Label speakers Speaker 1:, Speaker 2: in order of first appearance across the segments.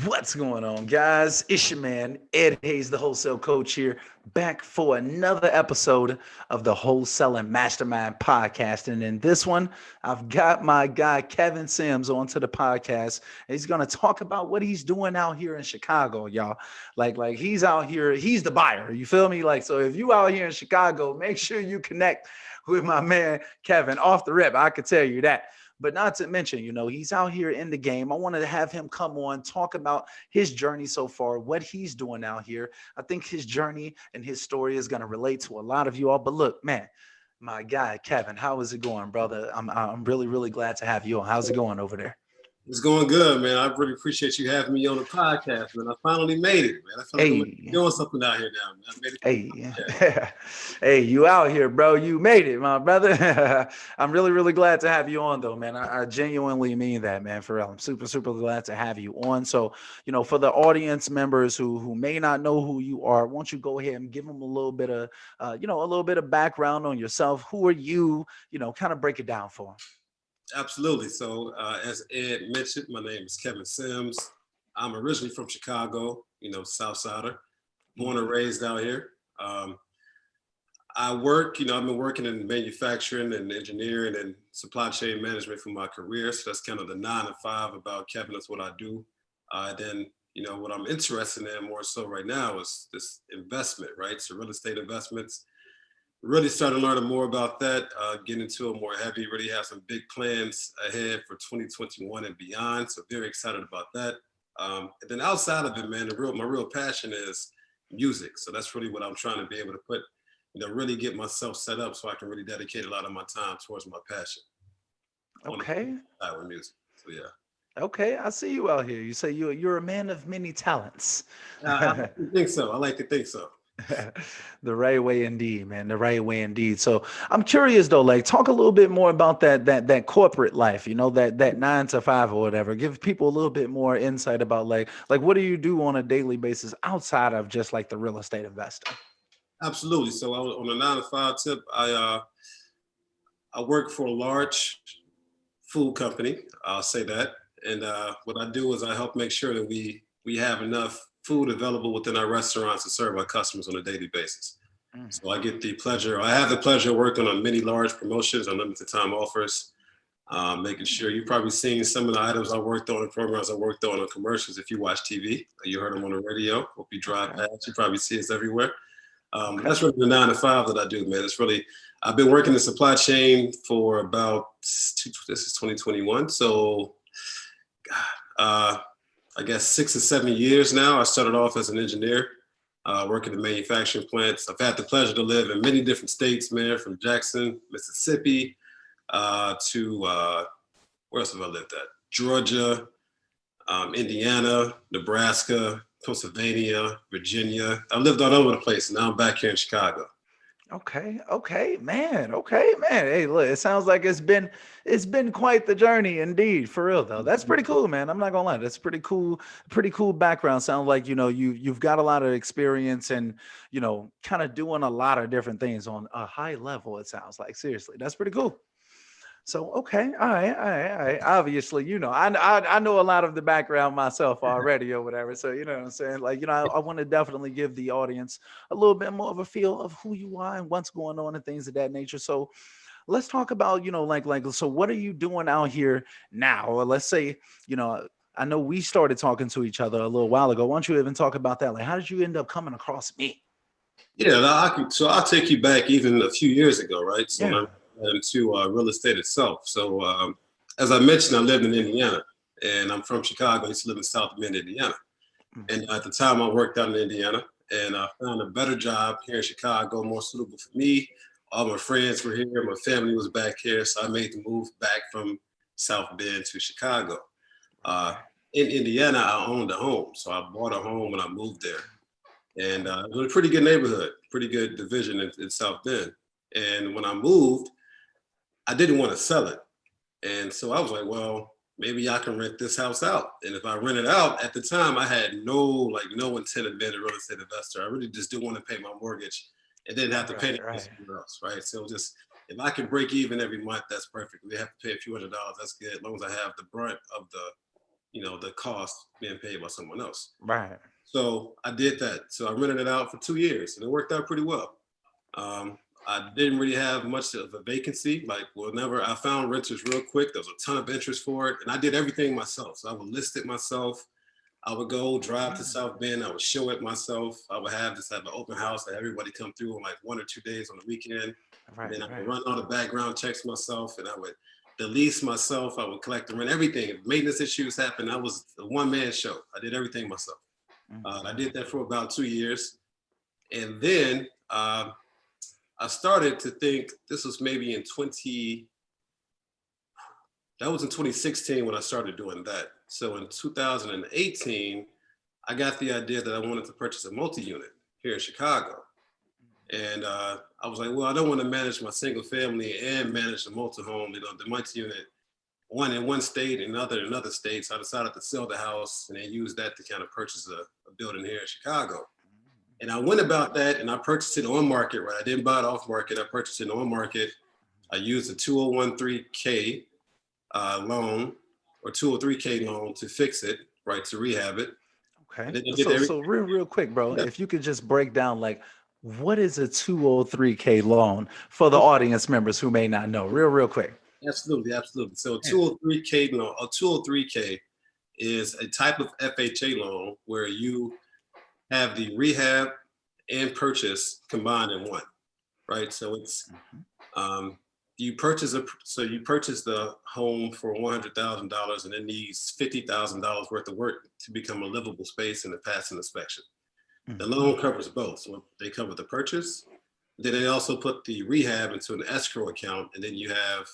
Speaker 1: What's going on, guys? It's your man, Ed Hayes, the wholesale coach here, back for another episode of the Wholesale and Mastermind podcast. And in this one, I've got my guy, Kevin Sims, onto the podcast. He's going to talk about what he's doing out here in Chicago, y'all. Like he's out here, he's the buyer. You feel me? Like, so if you out here in Chicago, make sure you connect with my man, Kevin, off the rip. I could tell you that. But not to mention, he's out here in the game. I wanted to have him come on, talk about his journey so far, what he's doing out here. I think his journey and his story is going to relate to a lot of you all. But look, man, my guy, Kevin, how is it going, brother? I'm really, really glad to have you on. How's it going over there?
Speaker 2: It's going good, man. I really appreciate you having me on the podcast, man. I finally made it, man. I feel like I'm
Speaker 1: Hey,
Speaker 2: doing something out here now, man. I made it to the
Speaker 1: hey,
Speaker 2: podcast.
Speaker 1: hey, you out here, bro. You made it, my brother. I'm really, really glad to have you on, though, man. I genuinely mean that, man, for real. I'm super, super glad to have you on. So, for the audience members who may not know who you are, won't you go ahead and give them a little bit of, a little bit of background on yourself? Who are you? Kind of break it down for them.
Speaker 2: Absolutely. So, as Ed mentioned, my name is Kevin Sims. I'm originally from Chicago, South Sider, born and raised out here. I work, I've been working in manufacturing and engineering and supply chain management for my career. So that's kind of the 9 to 5 about Kevin. That's what I do. Then, what I'm interested in more so right now is this investment, right? So real estate investments. Really started learning more about that, get into it more heavy, really have some big plans ahead for 2021 and beyond. So very excited about that. And then outside of it, man, my real passion is music. So that's really what I'm trying to be able to put, really get myself set up so I can really dedicate a lot of my time towards my passion on the
Speaker 1: Okay.
Speaker 2: side with music. So yeah.
Speaker 1: Okay, I see you out here. You say you're a man of many talents.
Speaker 2: I like to think so. I like to think so.
Speaker 1: The right way indeed, man. The right way indeed. So I'm curious though, like talk a little bit more about that corporate life, that 9 to 5 or whatever. Give people a little bit more insight about like what do you do on a daily basis outside of just like the real estate investor?
Speaker 2: Absolutely. So I was on a 9 to 5 tip. I work for a large food company. I'll say that. And what I do is I help make sure that we have enough food available within our restaurants to serve our customers on a daily basis.
Speaker 1: Mm,
Speaker 2: So I have the pleasure of working on many large promotions, unlimited time offers, making sure you've probably seen some of the items I worked on and programs I worked on commercials. If you watch TV, or you heard them on the radio, or if you drive
Speaker 1: okay.
Speaker 2: past, you probably see us everywhere.
Speaker 1: Okay.
Speaker 2: That's really the 9 to 5 that I do, man. It's really, I've been working in supply chain for about, this is 2021. So, uh, I guess 6 or 7 years now. I started off as an engineer, working in manufacturing plants. I've had the pleasure to live in many different states, man, from Jackson, Mississippi, to where else have I lived at? Georgia, Indiana, Nebraska, Pennsylvania, Virginia. I've lived all over the place. And now I'm back here in Chicago.
Speaker 1: Okay, okay, man. Hey, look, it sounds like it's been quite the journey indeed, for real though. That's pretty cool, man. I'm not gonna lie. That's pretty cool background. Sounds like you've got a lot of experience and kind of doing a lot of different things on a high level. It sounds like seriously, that's pretty cool. So okay, all right, all right, all right. Obviously, I know a lot of the background myself already or whatever. So you know what I'm saying. Like I want to definitely give the audience a little bit more of a feel of who you are and what's going on and things of that nature. So let's talk about like so what are you doing out here now? Or let's say you know. I know we started talking to each other a little while ago. Why don't you even talk about that? Like, how did you end up coming across me?
Speaker 2: Yeah, so I'll take you back even a few years ago, right? So when I
Speaker 1: Yeah.
Speaker 2: got into real estate itself. So as I mentioned, I lived in Indiana, and I'm from Chicago. I used to live in South Bend, Indiana.
Speaker 1: Mm,
Speaker 2: And at the time, I worked out in Indiana, and I found a better job here in Chicago, more suitable for me. All my friends were here, my family was back here, so I made the move back from South Bend to Chicago. Uh,
Speaker 1: okay.
Speaker 2: in Indiana, I owned a home, so I bought a home when I moved there, and it was a pretty good neighborhood, pretty good division in South Bend. And when I moved, I didn't want to sell it, and so I was like, well, maybe I can rent this house out. And if I rent it out, at the time I had no intent of being a real estate investor. I really just didn't want to pay my mortgage and didn't have to pay
Speaker 1: Right,
Speaker 2: it
Speaker 1: right.
Speaker 2: somewhere else, right? So just if I can break even every month, that's perfect. If they have to pay a few $100s, that's good. As long as I have the brunt of the the cost being paid by someone else.
Speaker 1: Right.
Speaker 2: So I did that. So I rented it out for 2 years, and it worked out pretty well. Um, I didn't really have much of a vacancy. Like, whenever I found renters real quick, there was a ton of interest for it, and I did everything myself. So I would list it myself. I would go drive to
Speaker 1: Mm.
Speaker 2: South Bend. I would show it myself. I would have an open house that everybody come through on like 1 or 2 days on the weekend. And
Speaker 1: Right.
Speaker 2: then I would
Speaker 1: Right.
Speaker 2: run all the background checks myself, and I would the lease myself. I would collect the rent, everything. If maintenance issues happened, I was a one-man show. I did everything myself. I
Speaker 1: Mhm.
Speaker 2: did that for about 2 years. And then I started to think this was maybe that was in 2016 when I started doing that. So in 2018, I got the idea that I wanted to purchase a multi-unit here in Chicago. And I was like, well, I don't want to manage my single family and manage the multi-home, the multi-unit, one in one state and another in another state. So I decided to sell the house and then use that to kind of purchase a building here in Chicago. And I went about that and I purchased it on market, right? I didn't buy it off market. I purchased it on market. I used a 2013K loan or 203K loan to fix it, right? To rehab it.
Speaker 1: Okay.
Speaker 2: And then I did
Speaker 1: So
Speaker 2: everything.
Speaker 1: real quick, bro,
Speaker 2: Yeah,
Speaker 1: if you could just break down like what is a 203K loan for the audience members who may not know, real quick.
Speaker 2: absolutely, absolutely. So a
Speaker 1: Yeah.
Speaker 2: 203K loan, a 203K is a type of FHA loan where you have the rehab and purchase combined in one, right? So it's
Speaker 1: Mhm.
Speaker 2: um, you purchase the home for $100,000 and it needs $50,000 worth of work to become a livable space and to pass an inspection. The
Speaker 1: Mhm.
Speaker 2: loan covers both. So they cover the purchase. Then they also put the rehab into an escrow account, and then you have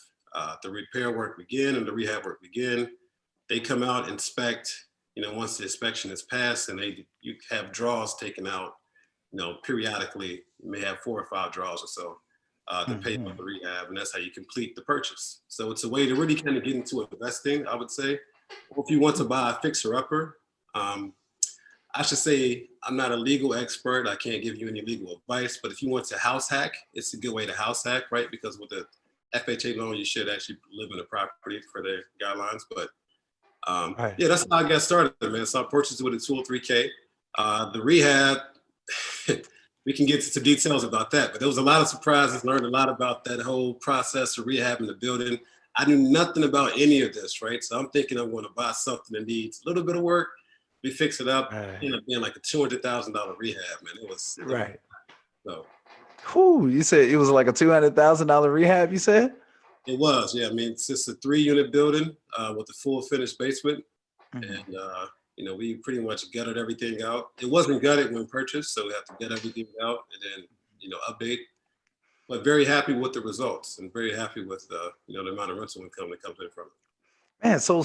Speaker 2: the repair work begin and the rehab work begin. They come out, inspect. Once the inspection is passed, and you have draws taken out. Periodically, you may have 4 or 5 draws or so to pay off
Speaker 1: Mhm.
Speaker 2: the rehab, and that's how you complete the purchase. So it's a way to really kind of get into investing, I would say. Or if you want to buy a fixer upper, um, I should say I'm not a legal expert. I can't give you any legal advice, but if you want to house hack, it's a good way to house hack, right? Because with the FHA loan, you should actually live in the property for their guidelines. But
Speaker 1: Right.
Speaker 2: yeah, that's how I got started, man. So I purchased it with a 203K. The rehab, we can get into details about that, but there was a lot of surprises, learned a lot about that whole process of rehabbing the building. I knew nothing about any of this, right? So I'm thinking I'm going to buy something that needs a little bit of work. We fix it up,
Speaker 1: Right.
Speaker 2: ended up being like a $200,000 rehab, man. It was
Speaker 1: Right.
Speaker 2: so
Speaker 1: Whew, you said it was like a $200,000 rehab, you said?
Speaker 2: it was, yeah. I mean, it's just a 3 unit building with a full finished basement,
Speaker 1: Mhm.
Speaker 2: and we pretty much gutted everything out. It wasn't gutted when purchased, so we have to gut everything out and then update. But very happy with the results and very happy with the amount of rental income that comes in from it.
Speaker 1: Man, so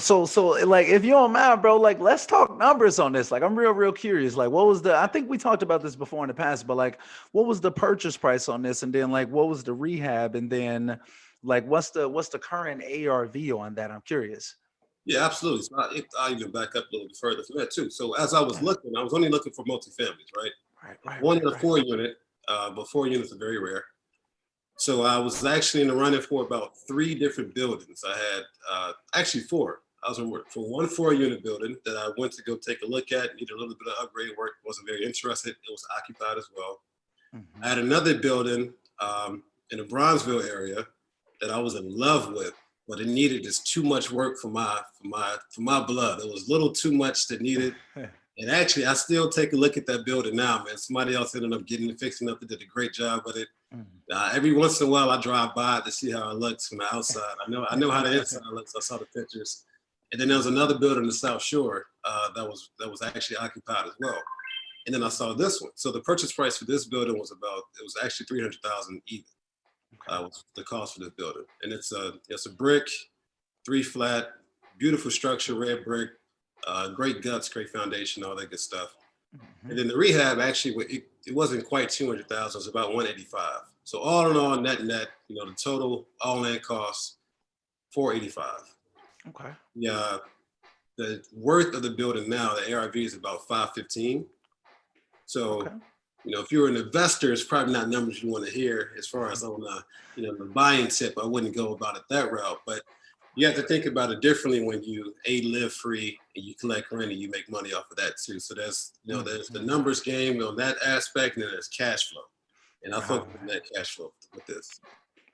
Speaker 1: like if you don't mind, bro, like let's talk numbers on this. Like I'm real curious. Like what was the I think we talked about this before in the past, but like what was the purchase price on this? And then like what was the rehab? And then like what's the current ARV on that? I'm curious.
Speaker 2: Yeah, absolutely. So I even back up a little bit further from that too. So as I was
Speaker 1: Yeah.
Speaker 2: looking, I was only looking for multifamilies, right?
Speaker 1: Right, right,
Speaker 2: One
Speaker 1: right,
Speaker 2: in a
Speaker 1: right.
Speaker 2: 4 unit, but 4 units are very rare. So I was actually in the running for about 3 different buildings. I had actually four. I was in for one 4 unit building that I went to go take a look at, needed a little bit of upgrade work, wasn't very interested. It was occupied as well. I
Speaker 1: Mhm.
Speaker 2: had another building in the Bronzeville area that I was in love with, but it needed just too much work for my blood. It was a little too much that needed. And actually, I still take a look at that building now, man. Somebody else ended up getting it, fixing up. They did a great job with it.
Speaker 1: Mhm.
Speaker 2: Every once in a while, I drive by to see how it looks from the outside. I know how the inside looks. I saw the pictures. And then there was another building in the South Shore that was actually occupied as well. And then I saw this one. So the purchase price for this building was actually 300,000 even.
Speaker 1: Okay.
Speaker 2: Was the cost for this building, and it's a brick, 3 flat, beautiful structure, red brick, great guts, great foundation, all that good stuff. And
Speaker 1: Mhm.
Speaker 2: then the rehab actually it wasn't quite 200,000. It was about 185. So all in all, net, the total all in cost 485.
Speaker 1: Okay.
Speaker 2: Yeah, the worth of the building now, the ARV is about 515.
Speaker 1: Okay.
Speaker 2: So, if you're an investor, it's probably not numbers you want to hear as far as on the buying tip. I wouldn't go about it that route. But you have to think about it differently when you live free and you collect rent and you make money off of that too. So there's there's the
Speaker 1: Mhm.
Speaker 2: numbers game on that aspect, and then there's cash flow. And I
Speaker 1: Right.
Speaker 2: focus on that cash flow with this.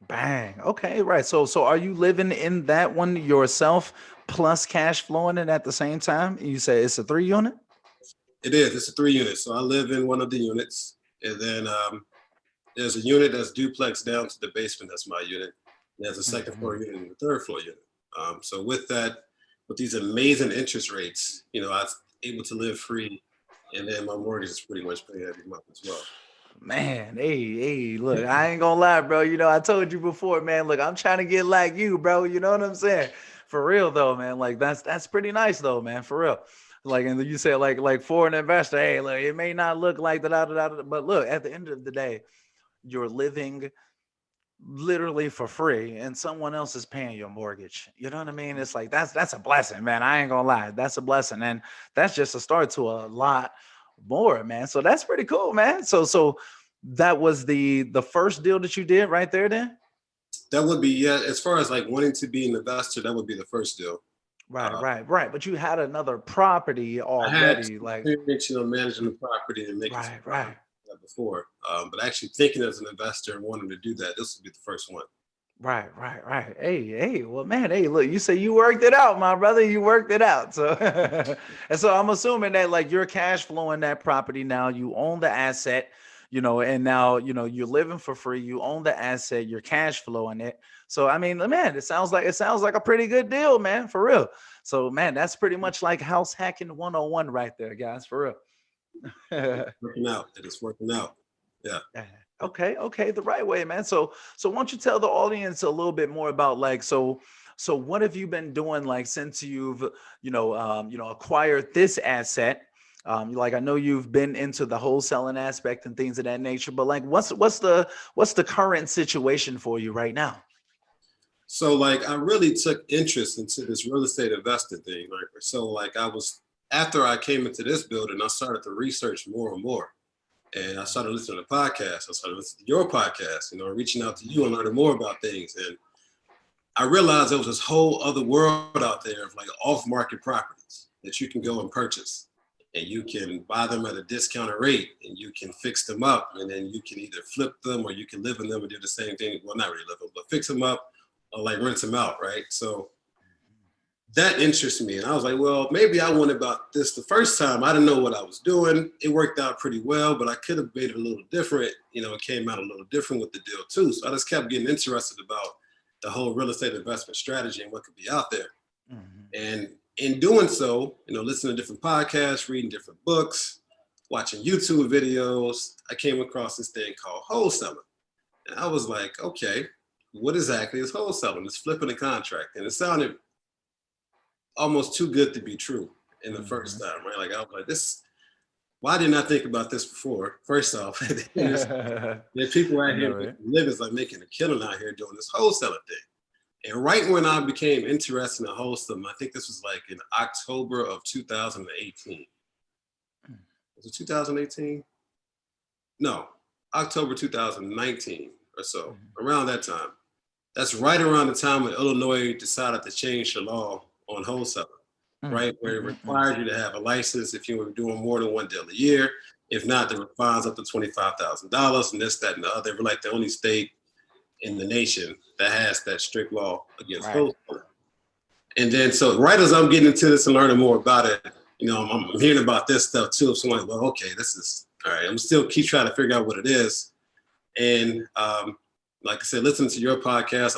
Speaker 1: Bang. Okay, right. So are you living in that one yourself plus cash flowing it at the same time? You say it's a 3 unit?
Speaker 2: It is. It's a 3 unit. So I live in one of the units, and then there's a unit that's duplex down to the basement. That's my unit. There's a second floor
Speaker 1: Mhm.
Speaker 2: unit and a third floor unit. So with that, with these amazing interest rates, I was able to live free, and then my mortgage is pretty much paid every month as well.
Speaker 1: Man, hey, look, I ain't gonna lie, bro. I told you before, man. Look, I'm trying to get like you, bro. You know what I'm saying? For real though, man. Like that's pretty nice though, man. For real. Like, and you say like for an investor, hey, look, it may not look like that, but look, at the end of the day, you're living literally for free and someone else is paying your mortgage. You know what I mean? It's like that's a blessing, man. I ain't gonna lie. That's a blessing. And that's just a start to a lot more, man. So that's pretty cool, man. So that was the first deal that you did right there then?
Speaker 2: That would be, yeah. As far as like wanting to be an investor, that would be the first deal.
Speaker 1: Right,
Speaker 2: Uh,
Speaker 1: right, right. But you had another property
Speaker 2: I had
Speaker 1: already, like
Speaker 2: experience, managing the property and making some
Speaker 1: right,
Speaker 2: profit
Speaker 1: right.
Speaker 2: before, but actually thinking as an investor and wanting to do that, this would be the first one.
Speaker 1: Right, right, right. Hey, well, man, hey, look, you say you worked it out, my brother. You worked it out. So, and so I'm assuming that like you're cash flowing that property now. You own the asset, and now you're living for free. You own the asset. You're cash flowing it. So, I mean, man, it sounds like a pretty good deal, man, for real. So, man, that's pretty much like house hacking 101 right there, guys, for real.
Speaker 2: Working out. It is working out. Yeah.
Speaker 1: Yeah. Okay, the right way, man. So why don't you tell the audience a little bit more about like so what have you been doing like since you've acquired this asset? Like I know you've been into the wholesaling aspect and things of that nature, but like what's the current situation for you right now?
Speaker 2: So like I really took interest into this real estate investing thing. Like so like I was after I came into this building, I started to research more and more. And I started listening to podcasts. I started listening to your podcast, reaching out to you and learning more about things. And I realized there was this whole other world out there of like off-market properties that you can go and purchase. And you can buy them at a discounted rate and you can fix them up. And then you can either flip them or you can live in them and do the same thing. Well, not really live them, but fix them up or like rent them out, right? So that interests me. And I was like, well, maybe I went about this the first time. I didn't know what I was doing. It worked out pretty well, but I could have made it a little different. It came out a little different with the deal too. So I just kept getting interested about the whole real estate investment strategy and what could be out there.
Speaker 1: Mhm.
Speaker 2: And in doing so, listening to different podcasts, reading different books, watching YouTube videos, I came across this thing called wholesaling. And I was like, okay, what exactly is wholesaling? It's flipping a contract. And it sounded almost too good to be true in the first
Speaker 1: Mhm.
Speaker 2: time, right? Like I was like, this. Why didn't I think about this before? First off, there's people
Speaker 1: I
Speaker 2: out
Speaker 1: know,
Speaker 2: here
Speaker 1: right?
Speaker 2: making livings, like making a killing out here doing this wholesaling thing. And right when I became interested in wholesaling, I think this was like in October of 2018. Was it 2018? No, October 2019 or so,
Speaker 1: Mhm.
Speaker 2: around that time. That's right around the time when Illinois decided to change the law on wholesaling,
Speaker 1: Mm,
Speaker 2: right?
Speaker 1: mm,
Speaker 2: Where it
Speaker 1: mm, mm.
Speaker 2: required you to have a license if you were doing more than one deal a year. If not, there were fines up to $25,000 and this, that, and the other. They were like the only state in the nation that has that strict law against
Speaker 1: Right.
Speaker 2: wholesaling. And then, so right as I'm getting into this and learning more about it, I'm hearing about this stuff too. So I'm like, well, okay, this is all right. I'm still keep trying to figure out what it is. And like I said, listening to your podcast,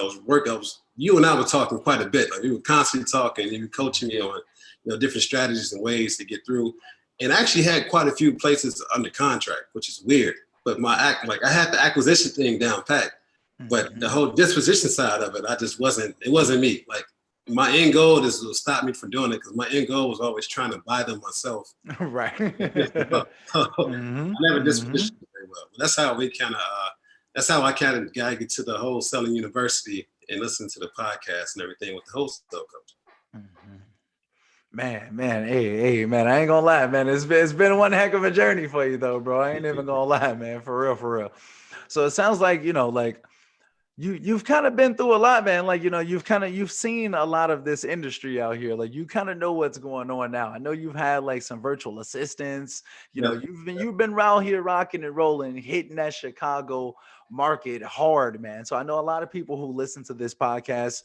Speaker 2: you and I were talking quite a bit. Like we were constantly talking. You were coaching me on, different strategies and ways to get through. And I actually had quite a few places under contract, which is weird. But I had the acquisition thing down pat, but the
Speaker 1: Mhm.
Speaker 2: whole disposition side of it, it wasn't me. Like my end goal is to stop me from doing it because my end goal was always trying to buy them myself.
Speaker 1: Right.
Speaker 2: I
Speaker 1: Hmm.
Speaker 2: never
Speaker 1: Hmm.
Speaker 2: dispositioned very well. But that's how I kind of got to get to the whole selling university and listen to the podcast and everything with the wholesale coach.
Speaker 1: Hmm. Man, hey, man, I ain't gonna lie, man. It's been one heck of a journey for you though, bro. I ain't even gonna lie, man. For real, for real. So it sounds like, you've kind of been through a lot, man. Like, you've seen a lot of this industry out here. Like, you kind of know what's going on now. I know you've had like some virtual assistants.
Speaker 2: Yeah.
Speaker 1: You've been around here rocking and rolling, hitting that Chicago market hard, man. So I know a lot of people who listen to this podcast,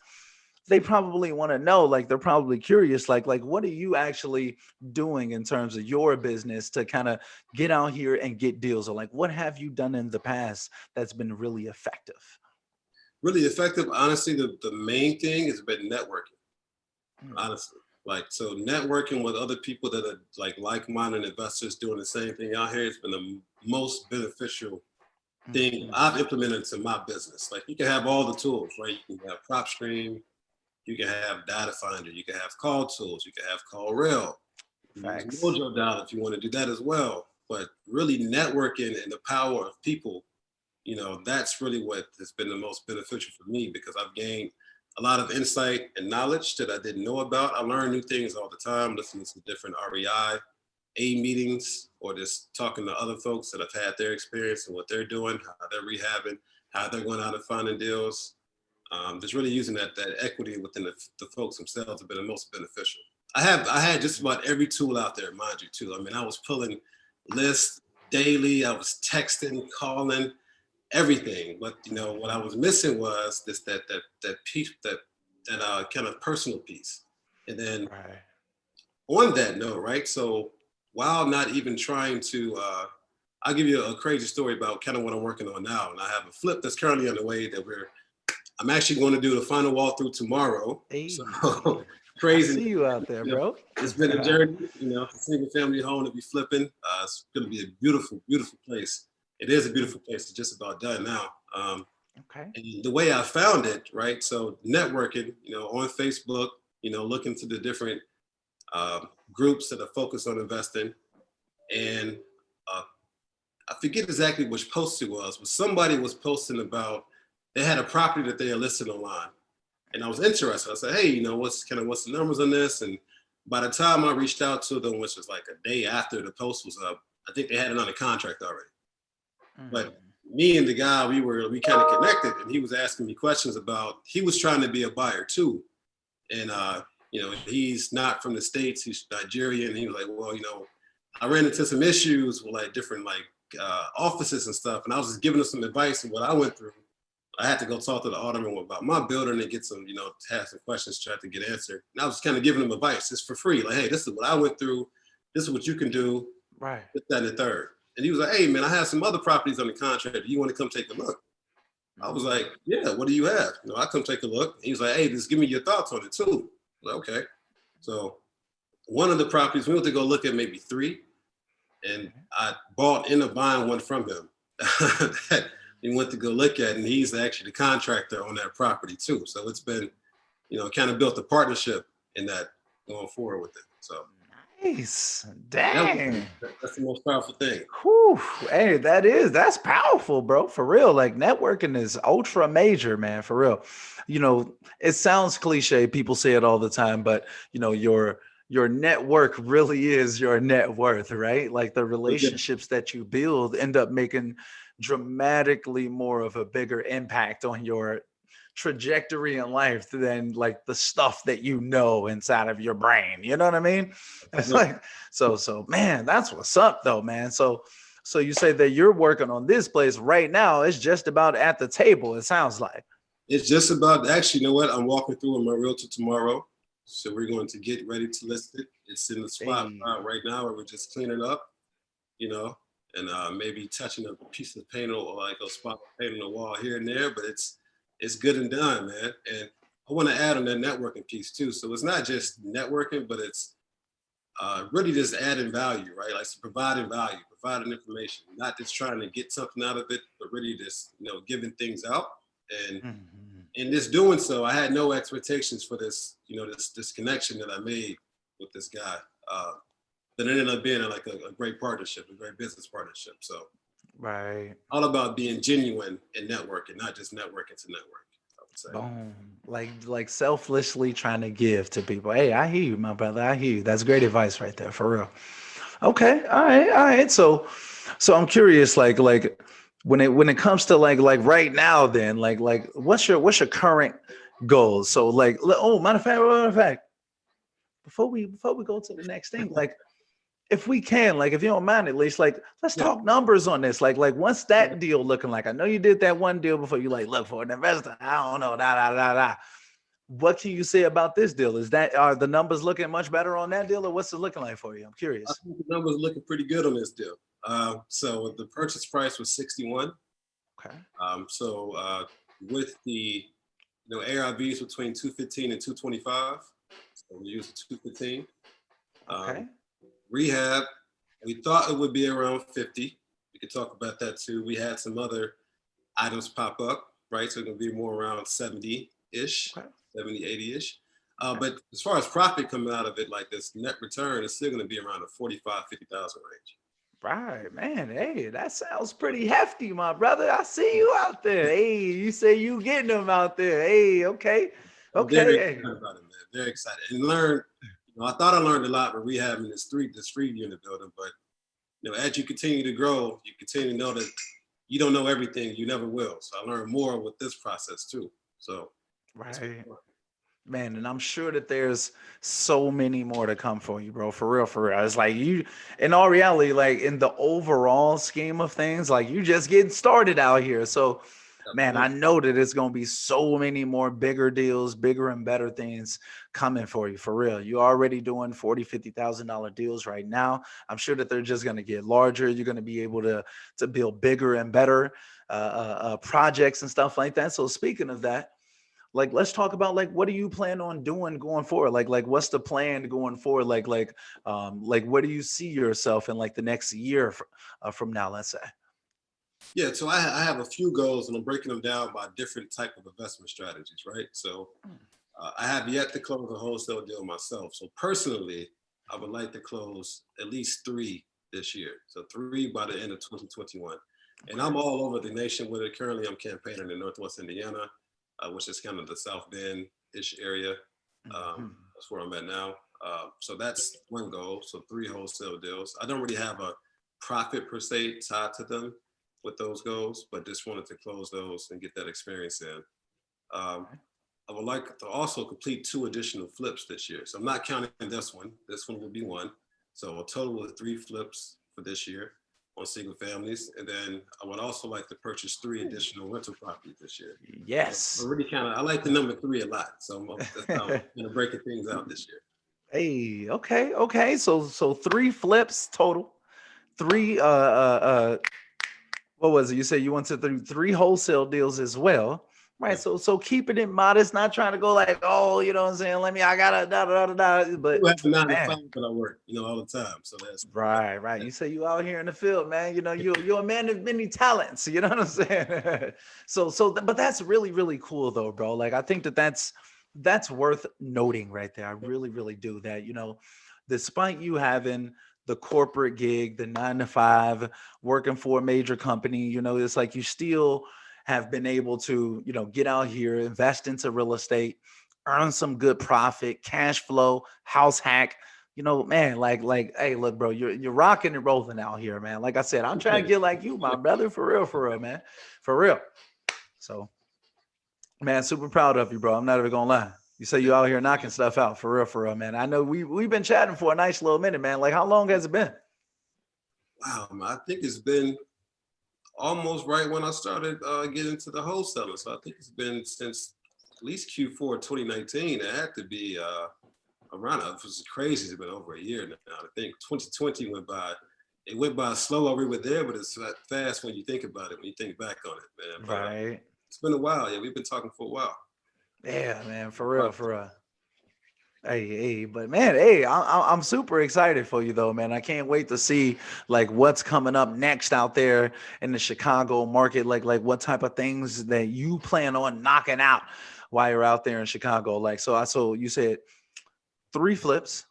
Speaker 1: they probably want to know, like, they're probably curious, like what are you actually doing in terms of your business to kind of get out here and get deals, or like what have you done in the past that's been really effective?
Speaker 2: Really effective. Honestly, the main thing has been networking.
Speaker 1: Mm,
Speaker 2: Honestly, like so, networking with other people that are like-minded investors doing the same thing out here has been the most beneficial thing
Speaker 1: mm,
Speaker 2: I've implemented into my business. Like you can have all the tools, right? You can have prop stream, you can have data finder, you can have call tools, you can have call rail. You can use
Speaker 1: facts.
Speaker 2: Mojo Dial if you want to do that as well. But really networking and the power of people, that's really what has been the most beneficial for me because I've gained a lot of insight and knowledge that I didn't know about. I learn new things all the time, listening to different REI, A meetings, or just talking to other folks that have had their experience and what they're doing, how they're rehabbing, how they're going out and finding deals. Just really using that equity within the folks themselves have been the most beneficial. I had just about every tool out there, mind you, too. I mean, I was pulling lists daily. I was texting, calling, everything. But what I was missing was this that piece that kind of personal piece. And then
Speaker 1: Right.
Speaker 2: on that note, right? So while not even trying to, I'll give you a crazy story about kind of what I'm working on now. And I have a flip that's currently underway that I'm actually going to do the final walkthrough tomorrow. So
Speaker 1: Hey, I
Speaker 2: crazy.
Speaker 1: see you out there, bro.
Speaker 2: It's been a journey, it's a single family home to be flipping. It's going to be a beautiful, beautiful place. It is a beautiful place. It's just about done now.
Speaker 1: Okay.
Speaker 2: And the way I found it, right? So networking, on Facebook, looking to the different groups that are focused on investing. And uh, I forget exactly which post it was, but somebody was posting about they had a property that they had listed online. And I was interested. I said, hey, what's the numbers on this? And by the time I reached out to them, which was like a day after the post was up, I think they had it under contract already. But
Speaker 1: Mm,
Speaker 2: me and the guy, we kind of connected, and he was asking me questions about. He was trying to be a buyer too, and he's not from the States. He's Nigerian. And he was like, well, I ran into some issues with like different like offices and stuff, and I was just giving him some advice on what I went through. I had to go talk to the alderman about my building and get some, have some questions tried to get answered. And I was kind of giving him advice just for free. Like, hey, this is what I went through. This is what you can do.
Speaker 1: right.
Speaker 2: This, that, and the third. And he was like, hey, man, I have some other properties on the contract. Do you want to come take a look? I was
Speaker 1: Mm,
Speaker 2: like, yeah, what do you have? I come take a look. And he was like, hey, just give me your thoughts on it too. I was like, okay. So one of the properties, we went to go look at maybe three. And
Speaker 1: okay.
Speaker 2: I bought in a buying one from him that he went to go look at, and he's actually the contractor on that property too. So it's been, kind of built a partnership in that going forward with it. So
Speaker 1: Nice.
Speaker 2: that,
Speaker 1: Dang.
Speaker 2: that's the most powerful thing.
Speaker 1: Whew. Hey, that's powerful, bro. For real. Like, networking is ultra major, man. For real. It sounds cliche. People say it all the time, but your network really is your net worth, right? Like, the relationships that you build end up making dramatically more of a bigger impact on your trajectory in life than like the stuff that inside of your brain. You know what I mean? It's like, so man, that's what's up though, man. So you say that you're working on this place right now. It's just about at the table, it sounds like.
Speaker 2: It's just about, actually, you know what? I'm walking through with my realtor tomorrow. So we're going to get ready to list it. It's in the spot
Speaker 1: Hey.
Speaker 2: right now where we're just cleaning up, you know, and maybe touching a piece of paint or like a spot of paint on the wall here and there, but it's good and done, man. And I want to add on that networking piece too. So it's not just networking, but it's really just adding value, right? Like providing value, providing information, not just trying to get something out of it, but really just, giving things out. And
Speaker 1: Mhm.
Speaker 2: in this doing so, I had no expectations for this, this connection that I made with this guy. That ended up being like a great partnership, a great business partnership. So
Speaker 1: Right.
Speaker 2: all about being genuine and networking, not just networking to network, I would say.
Speaker 1: Boom. Like selflessly trying to give to people. Hey, I hear you, my brother. I hear you. That's great advice right there, for real. Okay. All right. All right. So I'm curious, like, when it comes to like right now, then like what's your current goals? So like, oh, matter of fact, before we go to the next thing, like if we can, like if you don't mind, at least like let's
Speaker 2: Yeah.
Speaker 1: talk numbers on this. Like what's that deal looking like? I know you did that one deal before. You like look for an investor. I don't know. Da da da da. What can you say about this deal? Is that are the numbers looking much better on that deal, or what's it looking like for you? I'm
Speaker 2: I
Speaker 1: curious.
Speaker 2: think the numbers looking pretty good on this deal. So the purchase price was 61.
Speaker 1: Okay.
Speaker 2: With the ARVs between 215 and 225, so we used 215. Um,
Speaker 1: Okay.
Speaker 2: Rehab, we thought it would be around 50. We could talk about that too. We had some other items pop up, right? So it's gonna be more around 70-ish,
Speaker 1: Okay.
Speaker 2: 70, 80-ish.
Speaker 1: Okay.
Speaker 2: But as far as profit coming out of it, like this net return is still gonna be around the 45, 50,000 range.
Speaker 1: Right, man. Hey, that sounds pretty hefty, my brother. I see you out there. Hey, you say you getting them out there. Hey, okay.
Speaker 2: I'm
Speaker 1: Okay.
Speaker 2: very
Speaker 1: Hey.
Speaker 2: excited about it, man. Very excited. And learn, I thought I learned a lot with rehabbing this three unit building, but as you continue to grow, you continue to know that you don't know everything. You never will. So I learned more with this process too. So it's
Speaker 1: Right. Man, and I'm sure that there's so many more to come for you, bro. For real, for real. It's like you, in all reality, like in the overall scheme of things, like you just getting started out here. So, man, I know that it's gonna be so many more bigger deals, bigger and better things coming for you. For real. You're already doing 40, $50,000 deals right now. I'm sure that they're just gonna get larger. You're gonna be able to build bigger and better projects and stuff like that. So speaking of that, like let's talk about like what do you plan on doing going forward, like what's the plan going forward, like where do you see yourself in like the next year from now, let's say.
Speaker 2: Yeah, so I have a few goals and I'm breaking them down by different type of investment strategies, right? So I have yet to close a wholesale deal myself. So personally, I would like to close at least three this year. So three by the end of 2021. And
Speaker 1: Okay.
Speaker 2: I'm all over the nation with it. Currently, I'm campaigning in Northwest Indiana, which is kind of the South Bend-ish area.
Speaker 1: Mhm.
Speaker 2: That's where I'm at now. So that's one goal. So three wholesale deals. I don't really have a profit per se tied to them with those goals, but just wanted to close those and get that experience in. Um,
Speaker 1: Okay.
Speaker 2: I would like to also complete two additional flips this year. So I'm not counting this one. This one will be one. So a total of three flips for this year on single families. And then I would also like to purchase three additional rental properties this year. So I
Speaker 1: Yes.
Speaker 2: really I like the number three a lot. So that's how I'm going to breaking things out this year.
Speaker 1: Hey, okay, okay, so three flips total, three what was it? You said you went to three wholesale deals as well, right?
Speaker 2: Yeah.
Speaker 1: So keeping it modest, not trying to go like, oh, you know what I'm saying? Let me, I gotta da da da da.
Speaker 2: I
Speaker 1: But
Speaker 2: do have a nine to
Speaker 1: man,
Speaker 2: five, but I work, all the time. So
Speaker 1: right, right. You say you out here in the field, man. You know, you're a man of many talents. You know what I'm saying? But that's really really cool though, bro. Like I think that that's worth noting right there. I really really do that. Despite you having the corporate gig, the 9 to 5, working for a major company, it's like you still have been able to, get out here, invest into real estate, earn some good profit, cash flow, house hack. Man, like, hey, look, bro, you're rocking and rolling out here, man. Like I said, I'm trying to get like you, my brother, for real, man, for real. So, man, super proud of you, bro. I'm not even gonna lie. You say you out here knocking stuff out for real, man. I know we've been chatting for a nice little minute, man. Like, how long has it been?
Speaker 2: wow, man, I think it's been almost right when I started getting into the wholesaling. So I think it's been since at least Q4 2019. It had to be around. It was crazy. It's been over a year now. I think 2020 went by. It went by slow while we were there, but it's fast when you think about it. When you think back on it, man. But
Speaker 1: Right.
Speaker 2: it's been a while. Yeah, we've been talking for a while.
Speaker 1: Yeah, man, for real, for real. Hey, but man, hey, I'm super excited for you though, man. I can't wait to see like what's coming up next out there in the Chicago market. Like what type of things that you plan on knocking out while you're out there in Chicago. Like, so you said three flips,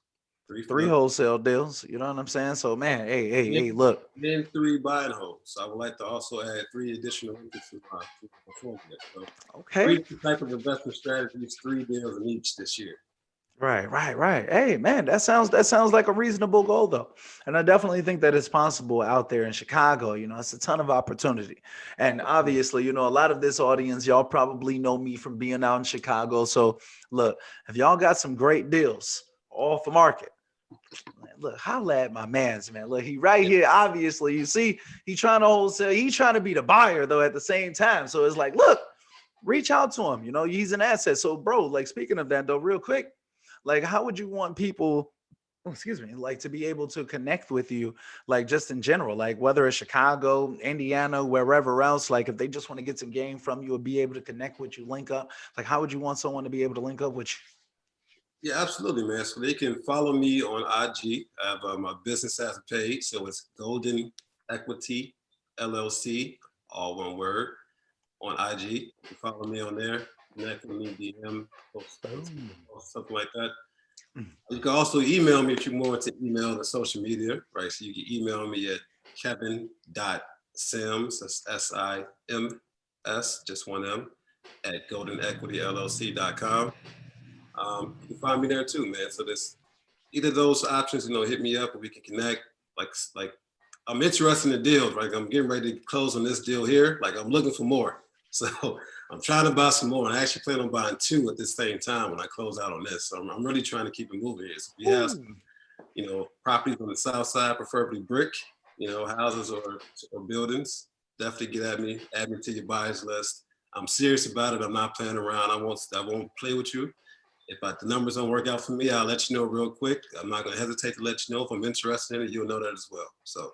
Speaker 2: Three
Speaker 1: three
Speaker 2: flips.
Speaker 1: wholesale deals. You know what I'm saying? So man, hey, look.
Speaker 2: Then three buy and holds. So I would like to also add three additional rentals to my portfolio. So three
Speaker 1: Okay.
Speaker 2: different type of investment strategies, three deals in each this year.
Speaker 1: Right, right, right. Hey, man, that sounds like a reasonable goal though. And I definitely think that it's possible out there in Chicago. It's a ton of opportunity. And obviously, a lot of this audience, y'all probably know me from being out in Chicago. So look, if y'all got some great deals off the market, man, look, holla at my man's man. Look, he right here. Obviously, you see, he trying to wholesale. He trying to be the buyer though at the same time. So it's like, look, reach out to him. He's an asset. So, bro, like speaking of that though, real quick, like how would you want people, oh, excuse me, like to be able to connect with you, like just in general, like whether it's Chicago, Indiana, wherever else, like if they just want to get some game from you or be able to connect with you, link up, like how would you want someone to be able to link up with
Speaker 2: Yeah, absolutely, man. So they can follow me on IG. I have my business as a page, so it's Golden Equity LLC, all one word, on IG. You can follow me on there, connect with me, DM,
Speaker 1: you?
Speaker 2: something like that.
Speaker 1: Oh.
Speaker 2: You can also email me if you want to email the social media, right? So you can email me at kevin.sims, that's SIMS, just one M, at goldenequityllc.com. You can find me there too, man. So there's either of those options, hit me up and we can connect. Like I'm interested in the deals, right? I'm getting ready to close on this deal here. Like I'm looking for more. So I'm trying to buy some more. And I actually plan on buying two at the same time when I close out on this. So I'm really trying to keep it moving here. So if you have
Speaker 1: Ooh.
Speaker 2: some, properties on the south side, preferably brick, houses or buildings, definitely get at me, add me to your buyers list. I'm serious about it. I'm not playing around. I won't play with you. If the numbers don't work out for me, I'll let you know real quick. I'm not going to hesitate to let you know if I'm interested in it. You'll know that as well. So,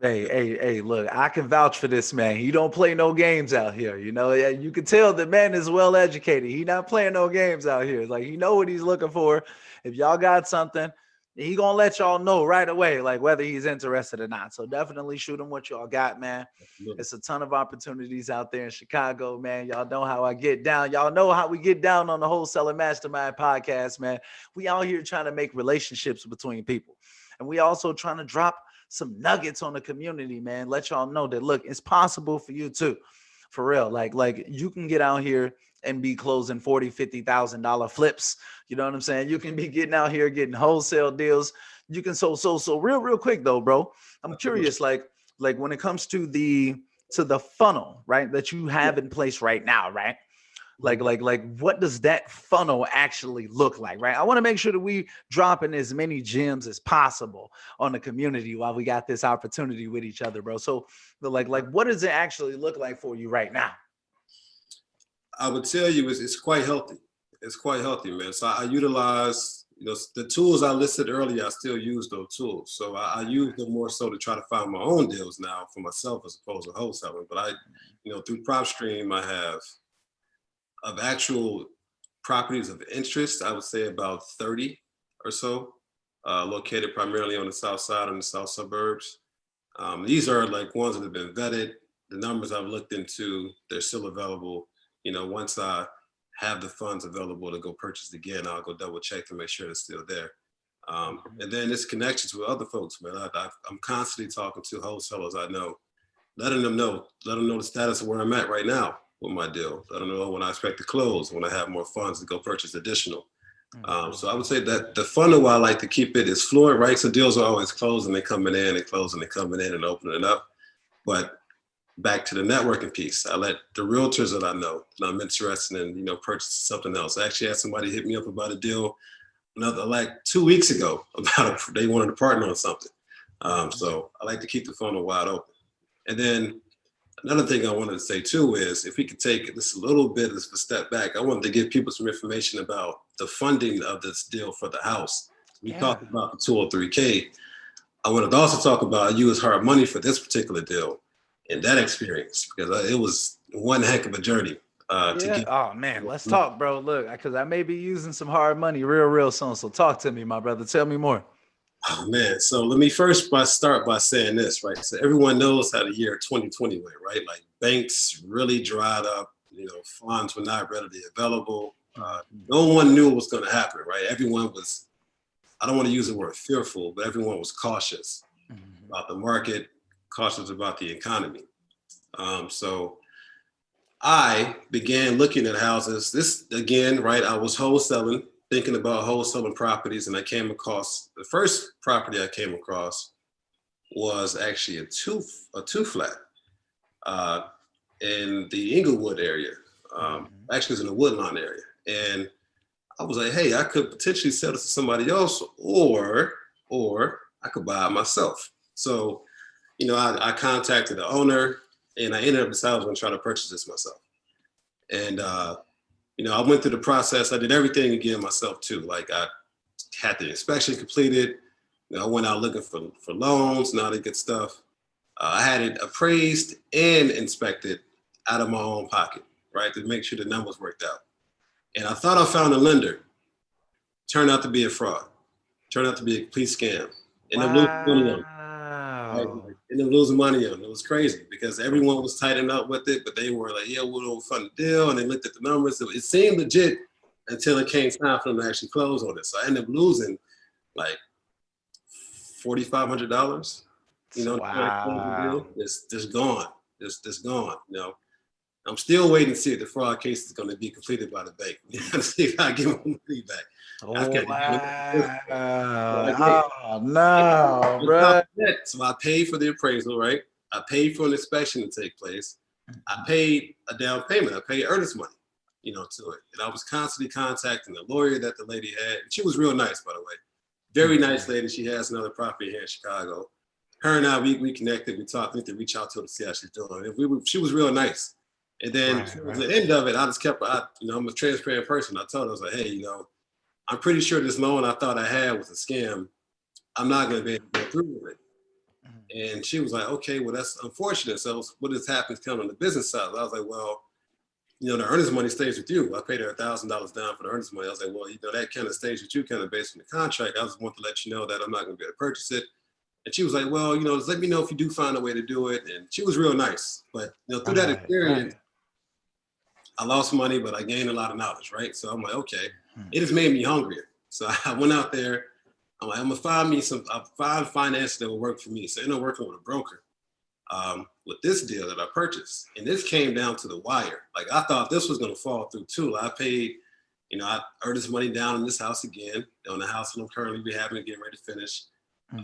Speaker 1: Hey,
Speaker 2: yeah,
Speaker 1: hey, hey, look, I can vouch for this man. He don't play no games out here. Yeah, you can tell the man is well educated. He not playing no games out here. Like he know what he's looking for. If y'all got something, he gonna let y'all know right away, like whether he's interested or not. So definitely shoot him what y'all got, man.
Speaker 2: absolutely.
Speaker 1: It's a ton of opportunities out there in Chicago, man. Y'all know how I get down. Y'all know how we get down on the Wholesaling Mastermind podcast, man. We out here trying to make relationships between people. And we also trying to drop some nuggets on the community, man. Let y'all know that look, it's possible for you too. For real. Like you can get out here and be closing 40, $50,000 flips. You know what I'm saying? You can be getting out here getting wholesale deals. You can so real quick though, bro. I'm
Speaker 2: Absolutely.
Speaker 1: curious, like when it comes to the funnel, right, that you
Speaker 2: Yeah.
Speaker 1: have in place right now, right? like
Speaker 2: Mhm.
Speaker 1: like like what does that funnel actually look like, right? I want to make sure that we dropping as many gems as possible on the community while we got this opportunity with each other, bro. So like what does it actually look like for you right now?
Speaker 2: I would tell you it's quite healthy. It's quite healthy, man. So I utilize, the tools I listed earlier. I still use those tools. So I use them more so to try to find my own deals now for myself as opposed to wholesaling. But through PropStream, I have of actual properties of interest, I would say about 30 or so, located primarily on the south side and the south suburbs. These are like ones that have been vetted. The numbers I've looked into, they're still available. Once I have the funds available to go purchase again, I'll go double check to make sure it's still there. And then it's connections with other folks, man. I'm constantly talking to wholesalers I know, letting them know the status of where I'm at right now with my deal. Let them know when I expect to close, when I have more funds to go purchase additional. So I would say that the funnel I like to keep it is fluid, right? So deals are always closing, they coming in and closing, they coming in and opening it up. But back to the networking piece, I let the realtors that I know that I'm interested in, purchase something else. I actually had somebody hit me up about a deal another like 2 weeks ago about they wanted to partner on something. So I like to keep the funnel wide open. And then another thing I wanted to say too is if we could take this a little bit of a step back, I wanted to give people some information about the funding of this deal for the house. We
Speaker 1: Yeah.
Speaker 2: talked about the 203K. I wanted to also talk about US hard money for this particular deal and that experience because it was one heck of a journey to
Speaker 1: Yeah.
Speaker 2: get.
Speaker 1: Oh man, let's talk, bro. Look, because I may be using some hard money real soon. So talk to me, my brother. Tell me more.
Speaker 2: Oh man, so let me first start by saying this, right? So everyone knows how the year 2020 went, right? Like banks really dried up, funds were not readily available. No one knew what was going to happen, right? Everyone was, I don't want to use the word fearful, but everyone was cautious
Speaker 1: Mhm.
Speaker 2: about the market, cautious about the economy. So I began looking at houses. This again, right? I was wholesaling, thinking about wholesaling properties, and I came across the first property I came across was actually a two flat uh, in the Inglewood area.
Speaker 1: Mhm.
Speaker 2: Actually, it's in the Woodlawn area, and I was like, hey, I could potentially sell this to somebody else, or I could buy it myself. So, I contacted the owner, and I ended up deciding I was going to try to purchase this myself. And I went through the process. I did everything again myself too. Like I had the inspection completed. I went out looking for loans and all that good stuff. I had it appraised and inspected out of my own pocket, right, to make sure the numbers worked out. And I thought I found a lender. Turned out to be a fraud. Turned out to be a complete scam. Ended up losing money on it. Right?
Speaker 1: Wow.
Speaker 2: Ended up losing money on it. It was crazy because everyone was tightened up with it, but they were like, yeah, we'll fund the deal. And they looked at the numbers. So it seemed legit until it came time for them to actually close on it. So I ended up losing like $4,500, trying to close the
Speaker 1: Wow.
Speaker 2: deal. It's just gone. Just gone. I'm still waiting to see if the fraud case is going to be completed by the bank. To see if I get my money back. I
Speaker 1: Oh,
Speaker 2: can't get it. So I did.
Speaker 1: wow. Oh, no,
Speaker 2: On top
Speaker 1: bro.
Speaker 2: of that, so I paid for the appraisal, right? I paid for an inspection to take place. I paid a down payment. I paid earnest money, to it. And I was constantly contacting the lawyer that the lady had. And she was real nice, by the way. Very nice lady. She has another property here in Chicago. Her and I, we connected. We talked. We need to reach out to her to see how she's doing. And she was real nice. And then
Speaker 1: Right,
Speaker 2: towards
Speaker 1: right.
Speaker 2: the end of it, I just kept, I'm a transparent person. I told her, I was like, hey, I'm pretty sure this loan I thought I had was a scam. I'm not going to be able to go through with it. And she was like, okay, well, that's unfortunate. So what has happened kind of on the business side? I was like, well, the earnest money stays with you. I paid her $1,000 down for the earnest money. I was like, well, that kind of stays with you kind of based on the contract. I just want to let you know that I'm not going to be able to purchase it. And she was like, well, just let me know if you do find a way to do it. And she was real nice. But, through that
Speaker 1: Right,
Speaker 2: experience,
Speaker 1: right.
Speaker 2: I lost money, but I gained a lot of knowledge, right? So I'm like, okay,
Speaker 1: Mhm.
Speaker 2: it has made me hungrier. So I went out there. I'm like, I'm gonna find me find finance that will work for me. So I ended up working with a broker with this deal that I purchased, and this came down to the wire. Like I thought this was gonna fall through too. I paid, I earned this money down in this house again, on the house that I'm currently rehabbing and getting ready to finish.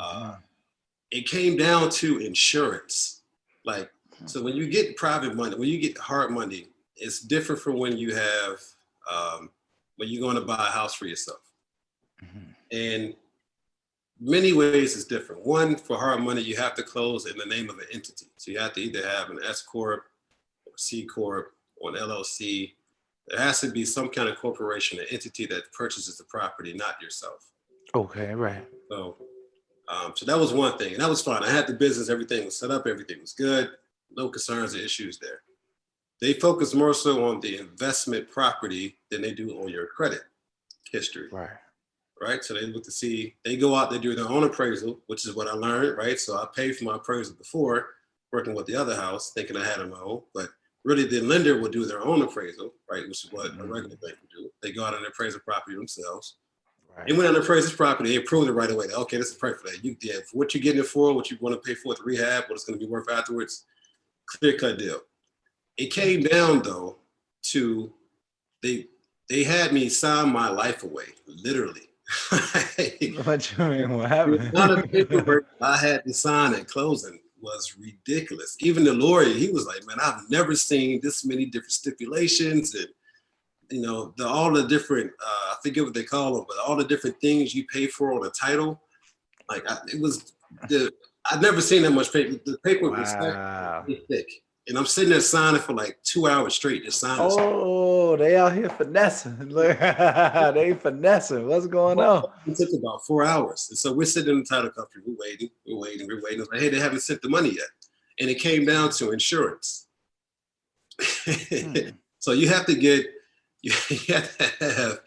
Speaker 2: Uh,
Speaker 1: Mhm.
Speaker 2: it came down to insurance. Like, so when you get private money, when you get hard money, it's different from when you have when you're going to buy a house for yourself.
Speaker 1: Mhm.
Speaker 2: And many ways it's different. One, for hard money, you have to close in the name of an entity. So you have to either have an S corp or C corp or an LLC. There has to be some kind of corporation, an entity that purchases the property, not yourself.
Speaker 1: Okay, right.
Speaker 2: So so that was one thing, and that was fine. I had the business, everything was set up, everything was good, no concerns or issues there. They focus more so on the investment property than they do on your credit history,
Speaker 1: Right.
Speaker 2: right? So they look to see, they go out, they do their own appraisal, which is what I learned, right? So I paid for my appraisal before working with the other house, thinking I had it on my own, but really the lender will do their own appraisal, right? Which is what a regular
Speaker 1: Mhm.
Speaker 2: bank would do. They go out and appraise the property themselves.
Speaker 1: Right.
Speaker 2: And when I appraise this property, they approved it right away. Okay, this is perfect for that. For what you're getting it for, what you want to pay for it to rehab, what it's going to be worth afterwards, clear cut deal. It came down though to they they had me sign my life away, literally.
Speaker 1: What you mean? What
Speaker 2: The amount of
Speaker 1: happened?
Speaker 2: paperwork I had to sign at closing was ridiculous. Even the lawyer, he was like, "Man, I've never seen this many different stipulations and all the different I forget what they call them, but all the different things you pay for on a title. Like it was the I'd never seen that much paper. The paperwork was
Speaker 1: Wow.
Speaker 2: thick, and I'm sitting there signing for like 2 hours straight, just signing.
Speaker 1: Oh, they out here finessing. Look, they finessing. What's going on?
Speaker 2: It took about 4 hours, and so we're sitting in the title company. We're waiting. It's like, hey, they haven't sent the money yet, and it came down to insurance.
Speaker 1: Hmm.
Speaker 2: So you have to get you have to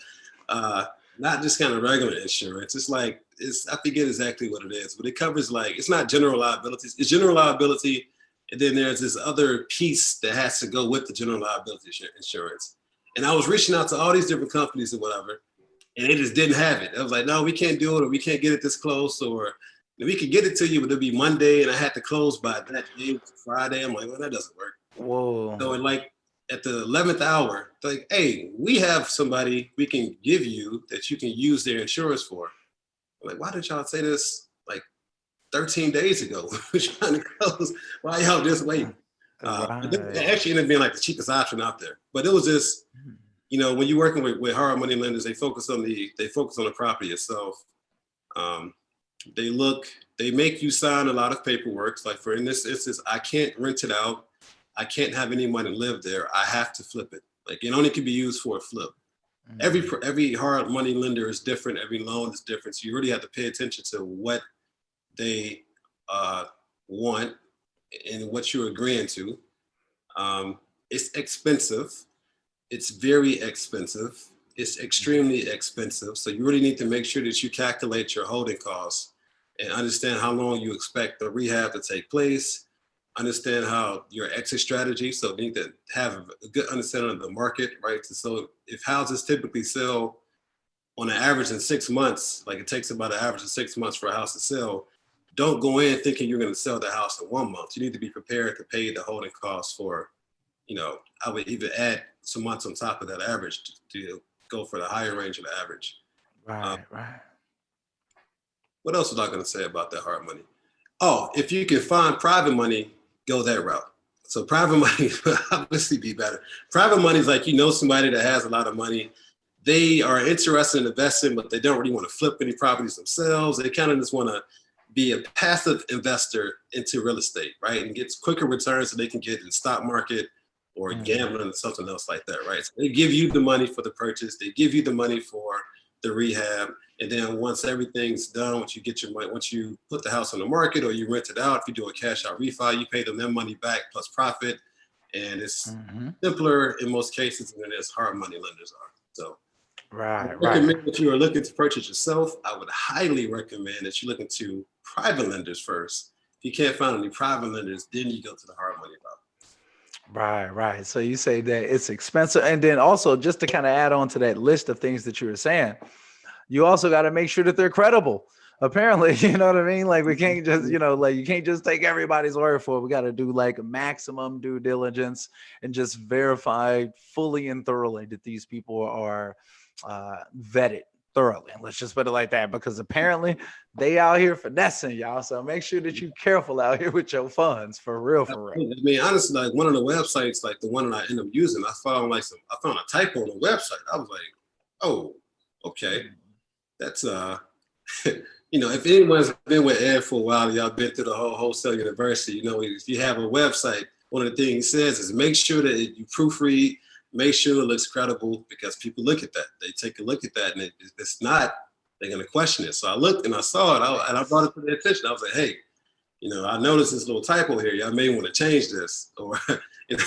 Speaker 2: have not just kind of regular insurance. It's like I forget exactly what it is, but it covers like it's not general liability. It's general liability, and then there's this other piece that has to go with the general liability insurance. And I was reaching out to all these different companies or whatever, and they just didn't have it. I was like, no, we can't do it, or we can't get it this close, or we could get it to you, but it'll be Monday, and I had to close by that day, Friday. I'm like, well, that doesn't work.
Speaker 1: Whoa.
Speaker 2: So in like at the 11th hour, like, hey, we have somebody we can give you that you can use their insurance for. I'm like, why did y'all say this like 13 days ago? We're trying to close. Why y'all just waiting? But it
Speaker 1: Right.
Speaker 2: actually ended up being like the cheapest option out there. But it was just,
Speaker 1: Mm.
Speaker 2: when you're working with hard money lenders, they focus on the property itself. Um, they make you sign a lot of paperwork. Like for in this instance, I can't rent it out. I can't have anyone live there. I have to flip it. Like it only can be used for a flip.
Speaker 1: Mm.
Speaker 2: Every hard money lender is different. Every loan is different. So you really have to pay attention to what they uh, want and what you're agreeing to. It's expensive. It's very expensive. It's extremely expensive. So you really need to make sure that you calculate your holding costs and understand how long you expect the rehab to take place. Understand how your exit strategy. So you need to have a good understanding of the market, right? So if houses typically sell on an average in 6 months, like it takes about an average of 6 months for a house to sell, don't go in thinking you're going to sell the house in 1 month. You need to be prepared to pay the holding costs for, I would even add some months on top of that average to go for the higher range of the average. Um,
Speaker 1: Right. Right.
Speaker 2: what else was I going to say about that hard money? Oh, if you can find private money, go that route. So private money would obviously be better. Private money is like somebody that has a lot of money. They are interested in investing, but they don't really want to flip any properties themselves. They kind of just want to be a passive investor into real estate, right? And gets quicker returns than they can get in the stock market or
Speaker 1: Mm.
Speaker 2: gambling or something else like that, right? So they give you the money for the purchase. They give you the money for the rehab. And then once everything's done, once you get your money, once you put the house on the market or you rent it out, if you do a cash out refi, you pay them their money back plus profit. And it's
Speaker 1: Hmm.
Speaker 2: simpler in most cases than it is hard money lenders are. So I
Speaker 1: Right. Right.
Speaker 2: recommend if you are looking to purchase yourself, I would highly recommend that you look into private lenders first. If you can't find any private lenders, then you go to the hard money route.
Speaker 1: Right, right. So you say that it's expensive. And then also, just to kind of add on to that list of things that you were saying, you also got to make sure that they're credible. Apparently, you know what I mean? Like, we can't just, like, you can't just take everybody's word for it. We got to do like maximum due diligence and just verify fully and thoroughly that these people are vetted thoroughly. And let's just put it like that, because apparently they out here finessing y'all. So make sure that you careful out here with your funds, for real, for real.
Speaker 2: I mean, honestly, like one of the websites, like the one that I ended up using, I found a typo on the website. I was like, oh, okay,
Speaker 1: Mm.
Speaker 2: that's if anyone's been with Ed for a while, y'all been through the whole wholesale university, if you have a website, one of the things it says is make sure that you proofread, make sure it looks credible, because people look at that. They take a look at that, and it's not, they're going to question it. So I looked and I saw it, and I brought it to their attention. I was like, hey, I noticed this little typo here. Y'all may want to change this, or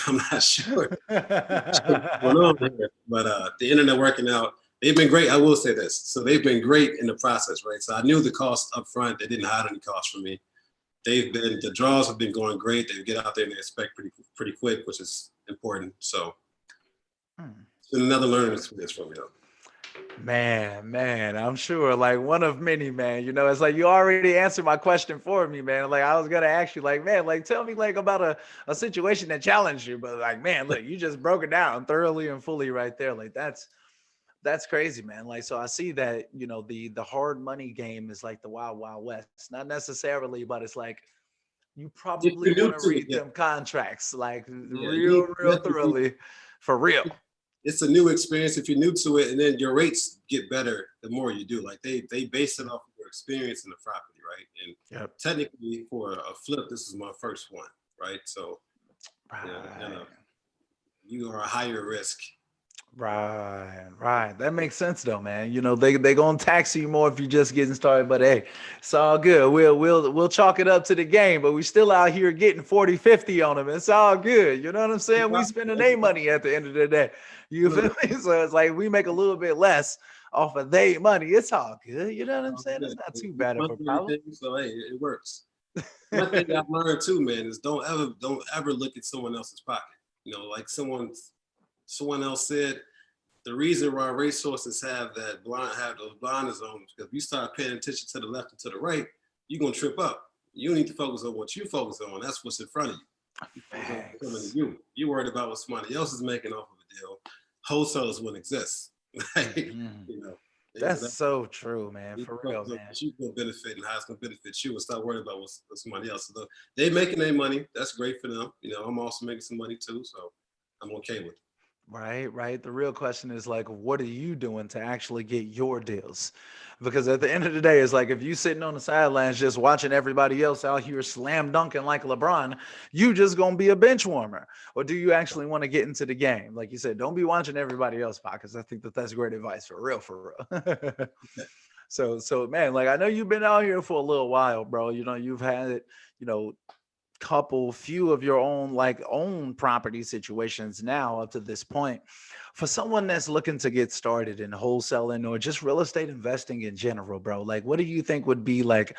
Speaker 2: I'm not sure what's going on here. But the internet working out, they've been great. I will say this. So they've been great in the process, right? So I knew the cost up front. They didn't hide any costs from me. The draws have been going great. They get out there and they inspect pretty quick, which is important. So
Speaker 1: Hmm.
Speaker 2: it's been another learning experience for me though.
Speaker 1: Man, I'm sure, like one of many, man. It's like you already answered my question for me, man. Like I was gonna ask you, like, man, like tell me like about a situation that challenged you, but like, man, look, you just broke it down thoroughly and fully right there. Like that's crazy, man. Like, so I see that, the hard money game is like the wild, wild west. Not necessarily, but it's like you
Speaker 2: If
Speaker 1: probably
Speaker 2: you're
Speaker 1: want
Speaker 2: new
Speaker 1: to
Speaker 2: to it,
Speaker 1: read them contracts like
Speaker 2: yeah, you need
Speaker 1: real,
Speaker 2: to
Speaker 1: real
Speaker 2: definitely.
Speaker 1: thoroughly for real.
Speaker 2: It's a new experience if you're new to it, and then your rates get better the more you do. Like they base it off of your experience in the property, right? And
Speaker 1: Yep.
Speaker 2: technically, for a flip, this is my first one, right? So kind
Speaker 1: Right.
Speaker 2: of you are a higher risk.
Speaker 1: Right, right. That makes sense though, man. They gonna tax you more if you're just getting started, but hey, it's all good. We'll chalk it up to the game, but we still out here getting 40, 50 on them. It's all good. You know what I'm saying? We spending their money at the end of the day. You
Speaker 2: One of
Speaker 1: feel me? So it's like we make a little bit less off of their money. It's all good. You know what I'm saying? It's not too bad of a problem.
Speaker 2: everything, so hey, it works. One thing I've learned too, man, is don't ever look at someone else's pocket. Like someone else said, the reason why racehorses have those blinders on is because if you start paying attention to the left and to the right, you're gonna trip up. You need to focus on what you focus on. That's what's in front of you. It's gonna come into
Speaker 1: Facts.
Speaker 2: you. You worried about what somebody else is making off of a deal. Wholesalers wouldn't exist. Like,
Speaker 1: Mhm.
Speaker 2: you know,
Speaker 1: That's
Speaker 2: that
Speaker 1: so true, man.
Speaker 2: you
Speaker 1: For real,
Speaker 2: focus on
Speaker 1: man.
Speaker 2: what you gonna benefit and how it's gonna benefit you, and stop worrying about what somebody else. So they making their money. That's great for them. I'm also making some money too, so I'm okay with it.
Speaker 1: Right, right. The real question is like, what are you doing to actually get your deals? Because at the end of the day, it's like if you sitting on the sidelines just watching everybody else out here slam dunking like LeBron, you just gonna be a bench warmer. Or do you actually want to get into the game? Like you said, don't be watching everybody else, because I think that that's great advice for real, for real. So man, like I know you've been out here for a little while, bro. You've had, you know, few of your own like own property situations now up to this point. For someone that's looking to get started in wholesaling or just real estate investing in general, bro, like what do you think would be like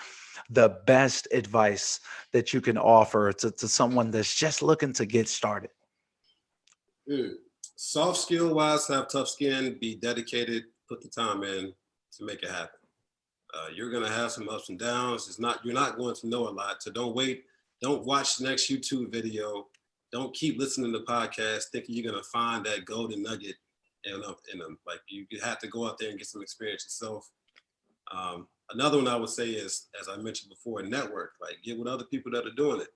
Speaker 1: the best advice that you can offer to someone that's just looking to get started?
Speaker 2: Mm. Soft skill wise, have tough skin, be dedicated, put the time in to make it happen. You're gonna have some ups and downs. You're not going to know a lot. So don't wait. Don't watch the next YouTube video. Don't keep listening to podcasts thinking you're gonna find that golden nugget. And like you have to go out there and get some experience yourself. Another one I would say is, as I mentioned before, network. Like get with other people that are doing it.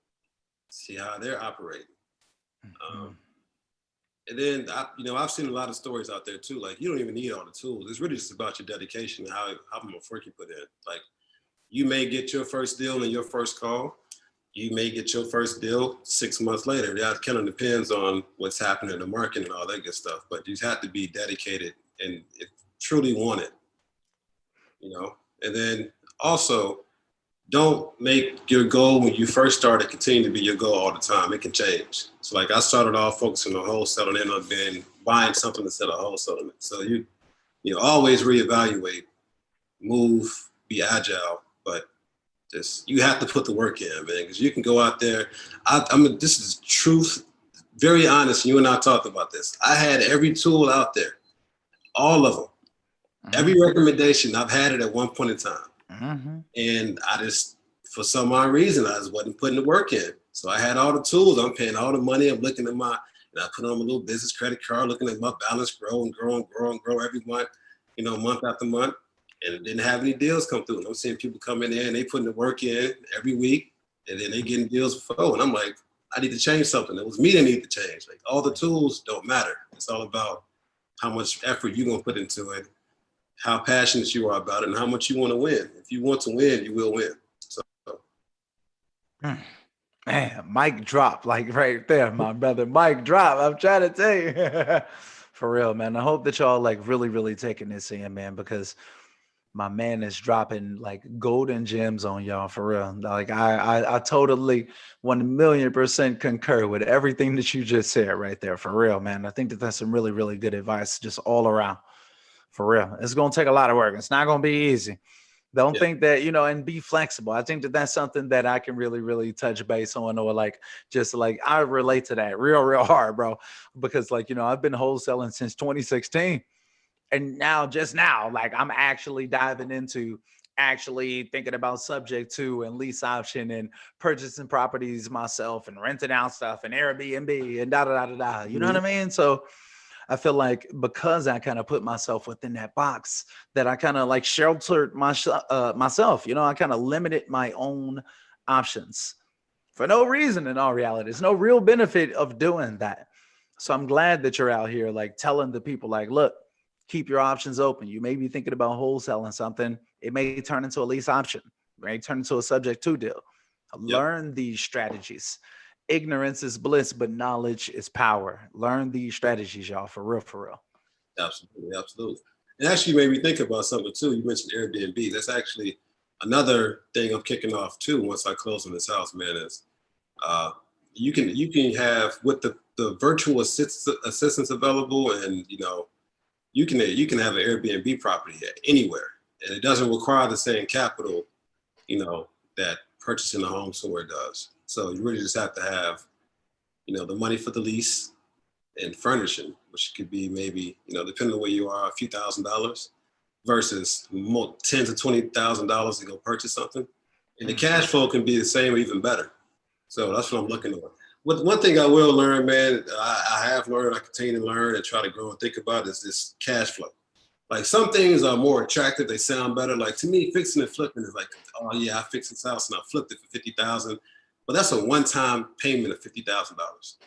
Speaker 2: See how they're operating. Um,
Speaker 1: Mhm.
Speaker 2: and then I've seen a lot of stories out there too. Like you don't even need all the tools. It's really just about your dedication and how much work you put in. Like you may get your first deal in your first call. You may get your first deal 6 months later. That kind of depends on what's happening in the market and all that good stuff. But you have to be dedicated and truly want it. And then also, don't make your goal when you first started continue to be your goal all the time. It can change. So like I started off focusing on wholesale and ended up being buying something instead of wholesaling it. So you always reevaluate, move, be agile, but just you have to put the work in, man, because you can go out there. This is truth, very honest. You and I talked about this. I had every tool out there, all of them, every
Speaker 1: Mhm.
Speaker 2: recommendation. I've had it at one point in time.
Speaker 1: Mhm.
Speaker 2: And I just, for some odd reason, I just wasn't putting the work in. So I had all the tools. I'm paying all the money. I'm looking at and I put on my little business credit card, looking at my balance grow and grow and grow and grow every month, month after month. And it didn't have any deals come through. And I'm seeing people come in there and they putting the work in every week, and then they getting deals before. And I'm like, I need to change something. It was me that needed to change. Like all the tools don't matter. It's all about how much effort you're gonna put into it, how passionate you are about it, and how much you want to win. If you want to win, you will win. So,
Speaker 1: Mm. Man, mic drop, like right there, my brother. Mic drop. I'm trying to tell you. For real, man. I hope that y'all like really, really taking this in, man, because my man is dropping like golden gems on y'all for real. Like I totally 1,000,000% concur with everything that you just said right there. For real, man. I think that that's some really, really good advice just all around. For real. It's gonna take a lot of work. It's not gonna be easy. Don't
Speaker 2: yeah,
Speaker 1: think that, and be flexible. I think that that's something that I can really, really touch base on, or like, just like, I relate to that real, real hard, bro. Because, like, I've been wholesaling since 2016. And now, just now, like, I'm actually diving into actually thinking about subject to and lease option and purchasing properties myself and renting out stuff and Airbnb and da da da da da. You know what I
Speaker 2: mhm,
Speaker 1: mean? So, I feel like because I kind of put myself within that box, that I kind of like sheltered myself. I kind of limited my own options for no reason. In all reality, there's no real benefit of doing that. So I'm glad that you're out here like telling the people, like, look, keep your options open. You may be thinking about wholesaling something. It may turn into a lease option. It may turn into a subject to deal.
Speaker 2: yep,
Speaker 1: Learn these strategies. Ignorance is bliss, but knowledge is power. Learn these strategies, y'all, for real, for real.
Speaker 2: absolutely, absolutely. And actually, made me think about something too. You mentioned Airbnb. That's actually another thing I'm kicking off too. Once I close on this house, man, is uh, you can have with the virtual assistants available, and you can have an Airbnb property anywhere, and it doesn't require the same capital you know, that purchasing a home somewhere does. So you really just have to have, the money for the lease and furnishing, which could be maybe, depending on where you are, a few $1,000s versus tens of $20,000 to go purchase something. And the cash
Speaker 1: Mhm.
Speaker 2: flow can be the same or even better. So that's what I'm looking at. What one thing I will learn, man, I have learned, I continue to learn and try to grow and think about is this cash flow. Like some things are more attractive, they sound better. Like to me, fixing and flipping is like, oh yeah, I fixed this house and I flipped it for 50,000. But that's a one-time payment of $50,000.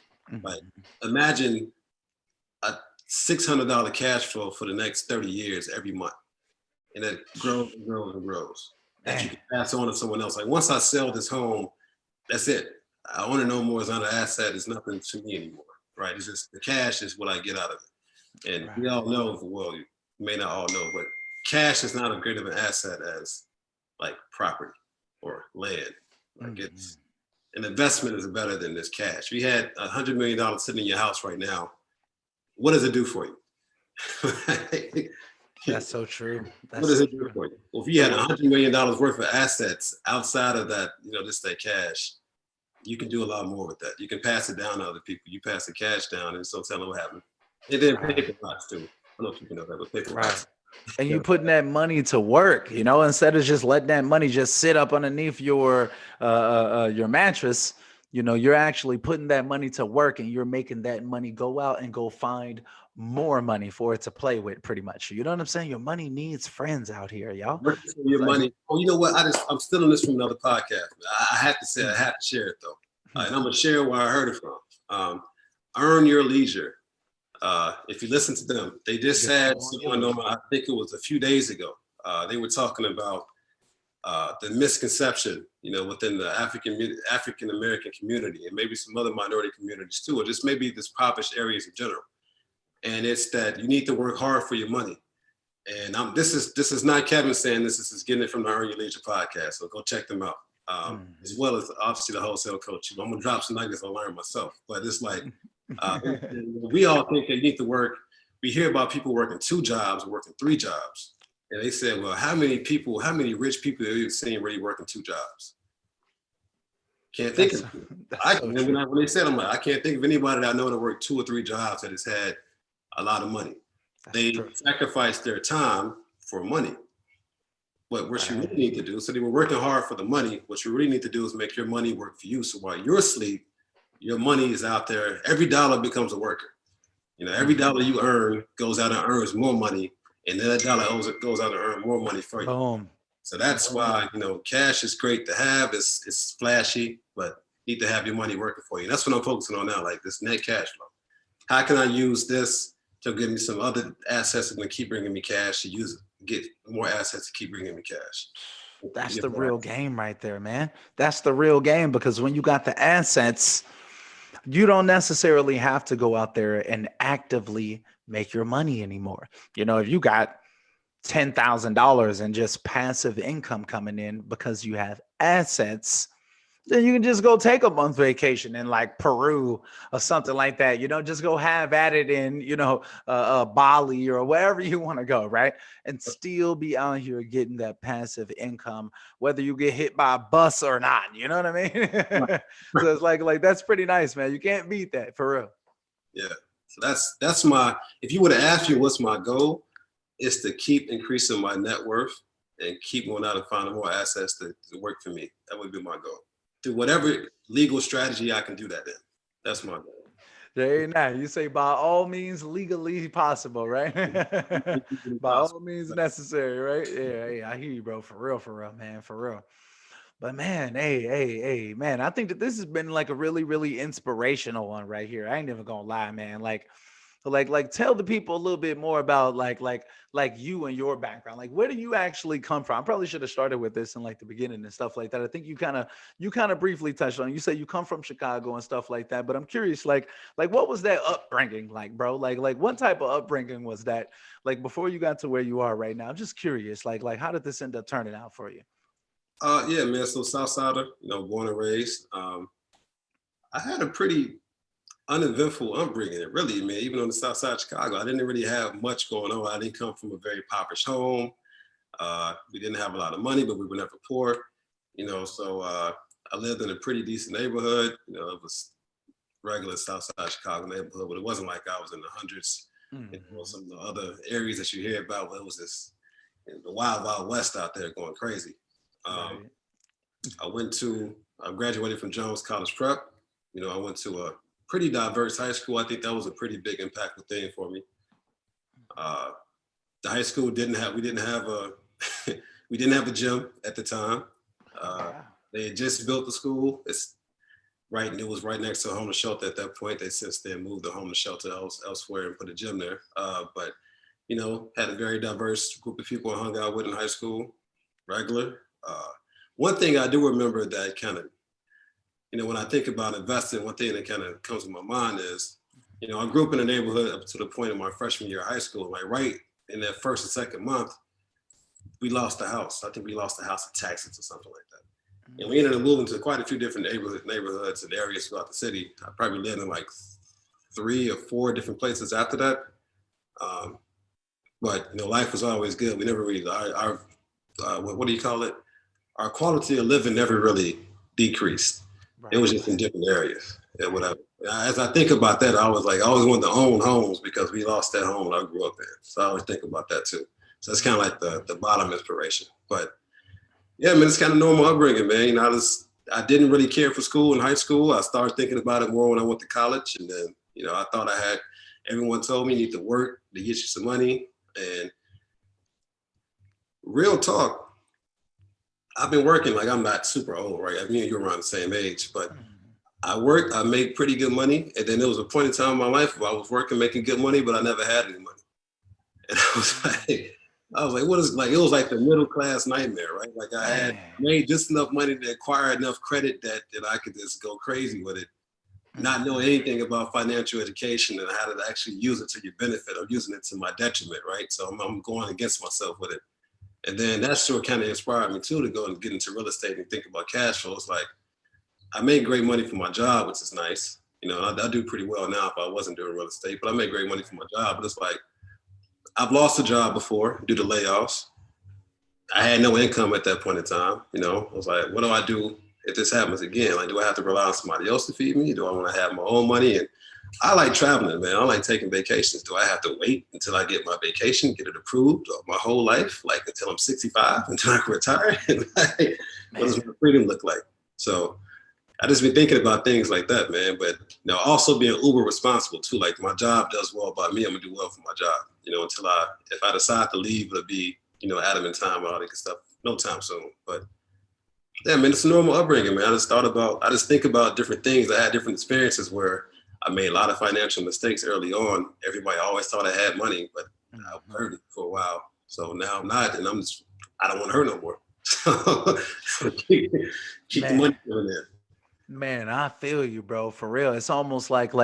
Speaker 2: Like
Speaker 1: Mhm.
Speaker 2: imagine a $600 cash flow for the next 30 years every month. And it grows and grows and grows. That you
Speaker 1: Man,
Speaker 2: can pass on to someone else. Like once I sell this home, that's it. I own it no more as an asset. It's nothing to me anymore. Right? It's just the cash is what I get out of it. And we
Speaker 1: right.
Speaker 2: all know, well, you may not all know, but cash is not as great of an asset as like property or land. Like
Speaker 1: Mhm.
Speaker 2: it's an investment is better than this cash. If you had $100 million sitting in your house right now, what does it do for you?
Speaker 1: That's so true. That's
Speaker 2: What does
Speaker 1: so
Speaker 2: it do
Speaker 1: true.
Speaker 2: for you? Well, if you had $100 million worth of assets outside of that, just that cash, you can do a lot more with that. You can pass it down to other people. You pass the cash down, and so tell them what happened. And then
Speaker 1: Right.
Speaker 2: paper lots too. I don't know if you know that, but paper
Speaker 1: Right.
Speaker 2: lots.
Speaker 1: And you putting that money to work, instead of just letting that money just sit up underneath your mattress. You're actually putting that money to work, and you're making that money go out and go find more money for it to play with, pretty much. You know what I'm saying? Your money needs friends out here, y'all.
Speaker 2: Working for your
Speaker 1: Like,
Speaker 2: money. Oh, you know what? I'm stealing this from another podcast. I have to say, I
Speaker 1: mm,
Speaker 2: have to share it though,
Speaker 1: hmm,
Speaker 2: and I'm gonna share where I heard it from. Earn Your Leisure. If you listen to them, they just
Speaker 1: yeah,
Speaker 2: had
Speaker 1: on your
Speaker 2: someone
Speaker 1: leisure.
Speaker 2: on. I think it was a few days ago. They were talking about the misconception, within the African American community and maybe some other minority communities too, or just maybe this impoverished areas in general. And it's that you need to work hard for your money. And this is not Kevin saying this. This is getting it from the Earn Your Leisure podcast. So go check them out. As
Speaker 1: Mhm.
Speaker 2: well as obviously the wholesale coach. I'm gonna drop some nuggets I learned myself, but it's like we all think they need to work. We hear about people working 2 jobs, working 3 jobs, and they said, "Well, how many rich people have you seen really working 2 jobs?" Can't think
Speaker 1: That's
Speaker 2: of.
Speaker 1: that's
Speaker 2: I
Speaker 1: so
Speaker 2: can
Speaker 1: true.
Speaker 2: when they said, I'm like, I can't think of anybody that I know that worked 2 or 3 jobs that has had a lot of money.
Speaker 1: That's
Speaker 2: They
Speaker 1: true.
Speaker 2: sacrificed their time for money. But what you really
Speaker 1: Right.
Speaker 2: need to do, so they were working hard for the money. What you really need to do is make your money work for you. So while you're asleep, your money is out there. Every dollar becomes a worker. Every dollar
Speaker 1: Mhm.
Speaker 2: you earn goes out and earns more money, and then that dollar goes out and earn more money for you.
Speaker 1: Boom.
Speaker 2: So that's
Speaker 1: Boom.
Speaker 2: why cash is great to have. It's flashy, but you need to have your money working for you. And that's what I'm focusing on now, like this net cash flow. How can I use this to give me some other assets that can keep bringing me cash to use get more assets to keep bringing me cash?
Speaker 1: That's
Speaker 2: Get
Speaker 1: the
Speaker 2: more
Speaker 1: real game right there, man. That's the real game, because when you got the assets, you don't necessarily have to go out there and actively make your money anymore. If you got $10,000 and just passive income coming in because you have assets, then you can just go take a month vacation in like Peru or something like that. Just go have at it in, Bali or wherever you want to go, right? And still be out here getting that passive income, whether you get hit by a bus or not. You know what I mean? So it's like that's pretty nice, man. You can't beat that for real.
Speaker 2: Yeah. So that's my. If you would have asked me what's my goal, is to keep increasing my net worth and keep going out and finding more assets to work for me. That would be my goal. Through whatever legal strategy I can do that in. That's my goal.
Speaker 1: Very nice. You say by all means legally possible, right? By all means necessary, right? Yeah, hey, I hear you, bro. For real, man, for real. But man, hey, man, I think that this has been like a really, really inspirational one right here. I ain't even gonna lie, man. Like tell the people a little bit more about like you and your background. Like, where do you actually come from? I probably should have started with this in like the beginning and stuff like that. I think you kind of briefly touched on it. You say you come from Chicago and stuff like that, but I'm curious, like what was that upbringing like, bro? Like what type of upbringing was that like before you got to where you are right now? I'm just curious, like how did this end up turning out for you?
Speaker 2: Yeah, man. So Southsider, born and raised. I had a pretty uneventful upbringing. It really, man. Even on the south side of Chicago, I didn't really have much going on. I didn't come from a very impoverished home. We didn't have a lot of money, but we were never poor. So I lived in a pretty decent neighborhood. It was regular south side Chicago neighborhood, but it wasn't like I was in the hundreds.
Speaker 1: Mhm.
Speaker 2: Some of the other areas that you hear about, where it was this the wild, wild west out there going crazy. Um,
Speaker 1: Right.
Speaker 2: I graduated from Jones College Prep. I went to a pretty diverse high school. I think that was a pretty big impactful thing for me. Uh, the high school we didn't have a we didn't have a gym at the time. Uh,
Speaker 1: Wow.
Speaker 2: they had just built the school. It was right next to a homeless shelter at that point. They since then moved the homeless shelter elsewhere and put a gym there. But had a very diverse group of people I hung out with in high school, regular. One thing I do remember that kind of, when I think about investing, one thing that kind of comes to my mind is, I grew up in a neighborhood up to the point of my freshman year of high school. Like right in that first and second month, we lost the house. I think we lost the house to taxes or something like that. And we ended up moving to quite a few different neighborhoods and areas throughout the city. I probably lived in like 3 or 4 different places after that. Um, but life was always good. We never really our what do you call it? Our quality of living never really decreased. It
Speaker 1: Right.
Speaker 2: was just in different areas. And whatever. As I think about that, I always wanted to own homes because we lost that home that I grew up in. So I always think about that too. So it's kind of like the bottom inspiration. But yeah, man, it's kind of normal upbringing, man. I didn't really care for school in high school. I started thinking about it more when I went to college, and then I thought I had. Everyone told me you need to work to get you some money, and real talk, I've been working like I'm not super old, right? I mean, you're around the same age, but
Speaker 1: Mhm.
Speaker 2: I made pretty good money, and then there was a point in time in my life where I was working, making good money, but I never had any money. And
Speaker 1: Mm.
Speaker 2: I was like, what is like? It was like the middle class nightmare, right? Like I had
Speaker 1: Man.
Speaker 2: made just enough money to acquire enough credit that I could just go crazy with it, not knowing
Speaker 1: Mhm.
Speaker 2: anything about financial education and how to actually use it to your benefit or using it to my detriment, right? So I'm going against myself with it. And then that sort of kind of inspired me too to go and get into real estate and think about cash flow. It's like I make great money for my job, which is nice. I do pretty well now if I wasn't doing real estate, but I make great money for my job. But it's like I've lost a job before due to layoffs. I had no income at that point in time. I was like, what do I do if this happens again? Like, do I have to rely on somebody else to feed me? Do I want to have my own money? And I like traveling, man. I like taking vacations. Do I have to wait until I get my vacation, get it approved, or my whole life, like until I'm 65, until I can retire? Like, what does
Speaker 1: Man.
Speaker 2: my freedom look like? So I just been thinking about things like that, man. But also being uber responsible too. Like my job does well by me, I'm gonna do well for my job. Until if I decide to leave, it'll be Adam in time and all that good stuff. No time soon. But yeah, man, it's a normal upbringing, man. I just think about different things. I had different experiences where I made a lot of financial mistakes early on. Everybody always thought I had money, but I was
Speaker 1: Mhm.
Speaker 2: hurting for a while. So now I'm not, and I don't want to hurt no more. So keep the
Speaker 1: Man.
Speaker 2: money coming in.
Speaker 1: Man, I feel you, bro. For real. It's almost like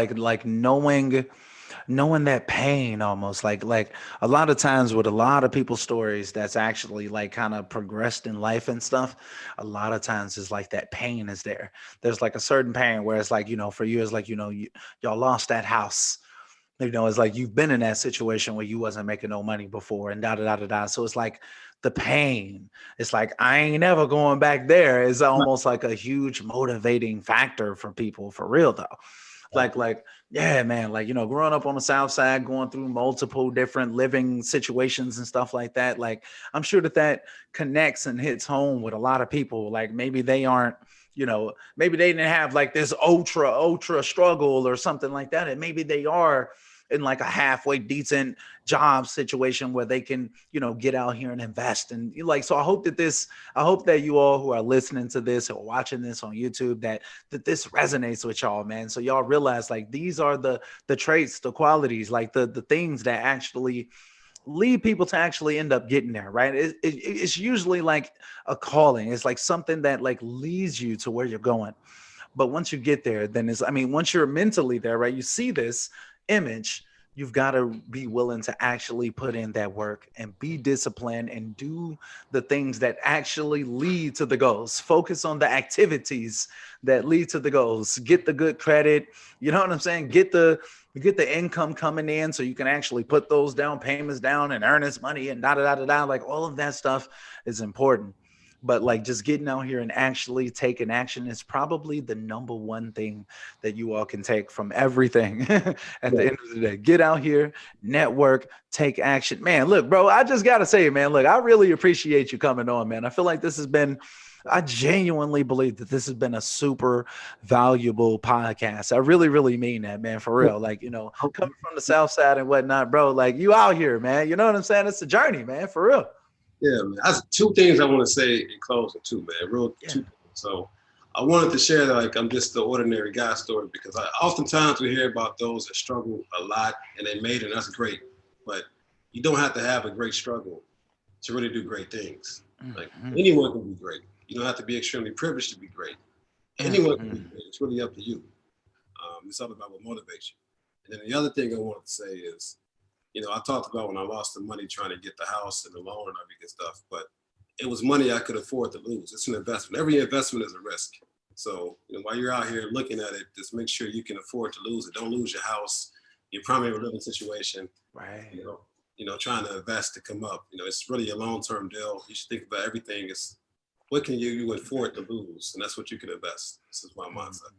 Speaker 1: knowing that pain almost like a lot of times with a lot of people's stories that's actually like kind of progressed in life and stuff, a lot of times it's like that pain is there. There's like a certain pain where it's like, for you it's like, y'all lost that house. It's like you've been in that situation where you wasn't making no money before and da da da da da. So it's like the pain. It's like I ain't never going back there. It's almost like a huge motivating factor for people for real though. Like yeah, man, like growing up on the south side, going through multiple different living situations and stuff like that, like I'm sure that connects and hits home with a lot of people. Like maybe they aren't, maybe they didn't have like this ultra struggle or something like that, and maybe they are in like a halfway decent job situation where they can get out here and invest. And like, so I hope that you all who are listening to this or watching this on YouTube, that this resonates with y'all, man. So y'all realize like these are the traits, the qualities, like the things that actually lead people to actually end up getting there, right? It's usually like a calling. It's like something that like leads you to where you're going. But once you get there, then it's, I mean, once you're mentally there, right? You see this image, you've got to be willing to actually put in that work and be disciplined and do the things that actually lead to the goals. Focus on the activities that lead to the goals. Get the good credit. You know what I'm saying? Get the income coming in so you can actually put those down payments down and earnest money and da da da da da. Like all of that stuff is important, but like just getting out here and actually taking action is probably the number one thing that you all can take from everything at the
Speaker 2: Yeah.
Speaker 1: end of the day. Get out here, network, take action. Man, look, bro, I just gotta say, man, look, I really appreciate you coming on, man. I feel like this has been I genuinely believe that this has been a super valuable podcast. I really, really mean that, man, for real. Like, coming from the South Side and whatnot, bro, like you out here, man. You know what I'm saying? It's a journey, man, for real.
Speaker 2: Yeah, man. That's two things I want to say in closing too, man. Real
Speaker 1: Yeah.
Speaker 2: two things. So I wanted to share like I'm just the ordinary guy story because oftentimes we hear about those that struggle a lot and they made it, and that's great. But you don't have to have a great struggle to really do great things. Like
Speaker 1: Mhm.
Speaker 2: anyone can be great. You don't have to be extremely privileged to be great. Anyone can be
Speaker 1: Mhm.
Speaker 2: great. It's really up to you. It's all about what motivates you. And then the other thing I wanted to say is, I talked about when I lost the money trying to get the house and the loan and everything stuff, but it was money I could afford to lose. It's an investment. Every investment is a risk. So while you're out here looking at it, just make sure you can afford to lose it. Don't lose your house, your primary living situation.
Speaker 1: Right.
Speaker 2: Trying to invest to come up. It's really a long-term deal. You should think about everything is what can you afford to lose, and that's what you can invest. This is my
Speaker 1: Mhm.
Speaker 2: mindset.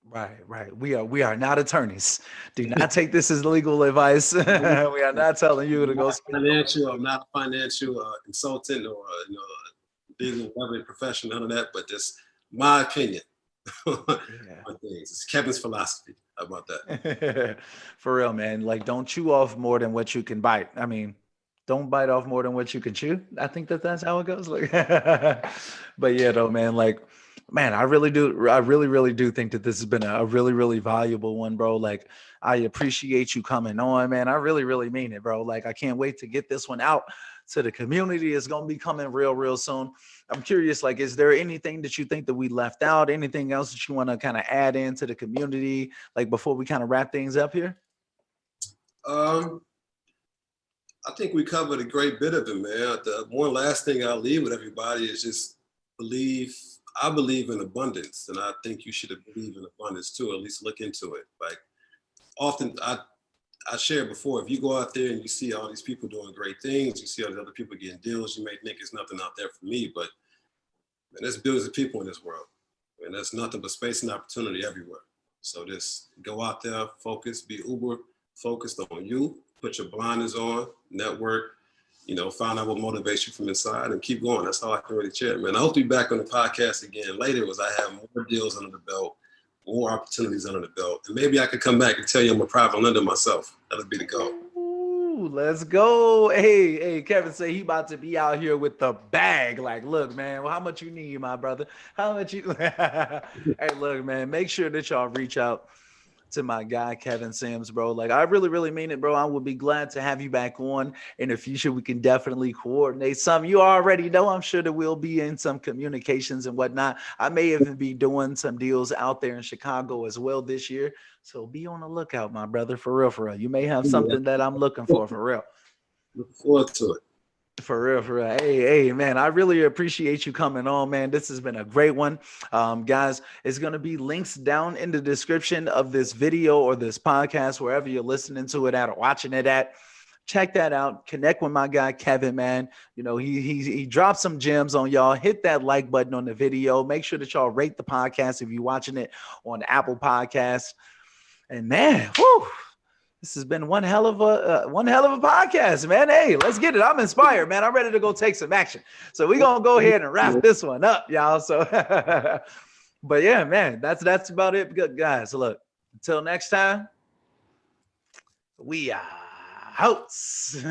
Speaker 1: Right, right. We are not attorneys. Do not take this as legal advice. We are not telling you to go spend
Speaker 2: I'm not a financial consultant or legal whatever profession, none of that. But just my opinion on
Speaker 1: yeah.
Speaker 2: things. It's Kevin's philosophy. How about that?
Speaker 1: For real, man. Like, don't chew off more than what you can bite. I mean, don't bite off more than what you can chew. I think that that's how it goes. Like, but yeah, though, man. Like, man, I really do. I really, really do think that this has been a really, really valuable one, bro. Like, I appreciate you coming on, man. I really, really mean it, bro. Like, I can't wait to get this one out to the community. It's gonna be coming real, real soon. I'm curious, like, is there anything that you think that we left out? Anything else that you want to kind of add into the community, like before we kind of wrap things up here?
Speaker 2: Um, I think we covered a great bit of it, man. The one last thing I'll leave with everybody is just believe. I believe in abundance, and I think you should believe in abundance too. At least look into it. Like often, I shared before, if you go out there and you see all these people doing great things, you see all these other people getting deals, you may think it's nothing out there for me, but man, there's billions of people in this world. And there's nothing but space and opportunity everywhere. So just go out there, focus, be uber focused on you, put your blinders on, network, find out what motivates you from inside and keep going. That's how I can really share it, man. I hope to be back on the podcast again later as I have more deals under the belt, more opportunities under the belt. And maybe I could come back and tell you I'm a private lender myself. That'll be the goal.
Speaker 1: Ooh, let's go. Hey, Kevin say he about to be out here with the bag. Like, look, man, well, how much you need, my brother? How much you Hey, look, man, make sure that y'all reach out to my guy Kevin Sims, bro. Like, I really, really mean it, bro. I would be glad to have you back on in the future. We can definitely coordinate some. You already know, I'm sure that we'll be in some communications and whatnot. I may even be doing some deals out there in Chicago as well this year. So be on the lookout, my brother, for real, for real. You may have
Speaker 2: Yeah,
Speaker 1: something that I'm looking for real.
Speaker 2: look forward to it.
Speaker 1: For real, for real. Hey, man, I really appreciate you coming on, man. This has been a great one. Guys, it's going to be links down in the description of this video or this podcast, wherever you're listening to it at or watching it at. Check that out. Connect with my guy, Kevin, man. He dropped some gems on y'all. Hit that like button on the video. Make sure that y'all rate the podcast if you're watching it on Apple Podcasts. And man, whew, this has been one hell of a podcast, man. Hey, let's get it. I'm inspired, man. I'm ready to go take some action. So we're gonna go ahead and wrap this one up, y'all. So, but yeah, man, that's about it, good guys. So look, until next time, we are hosts.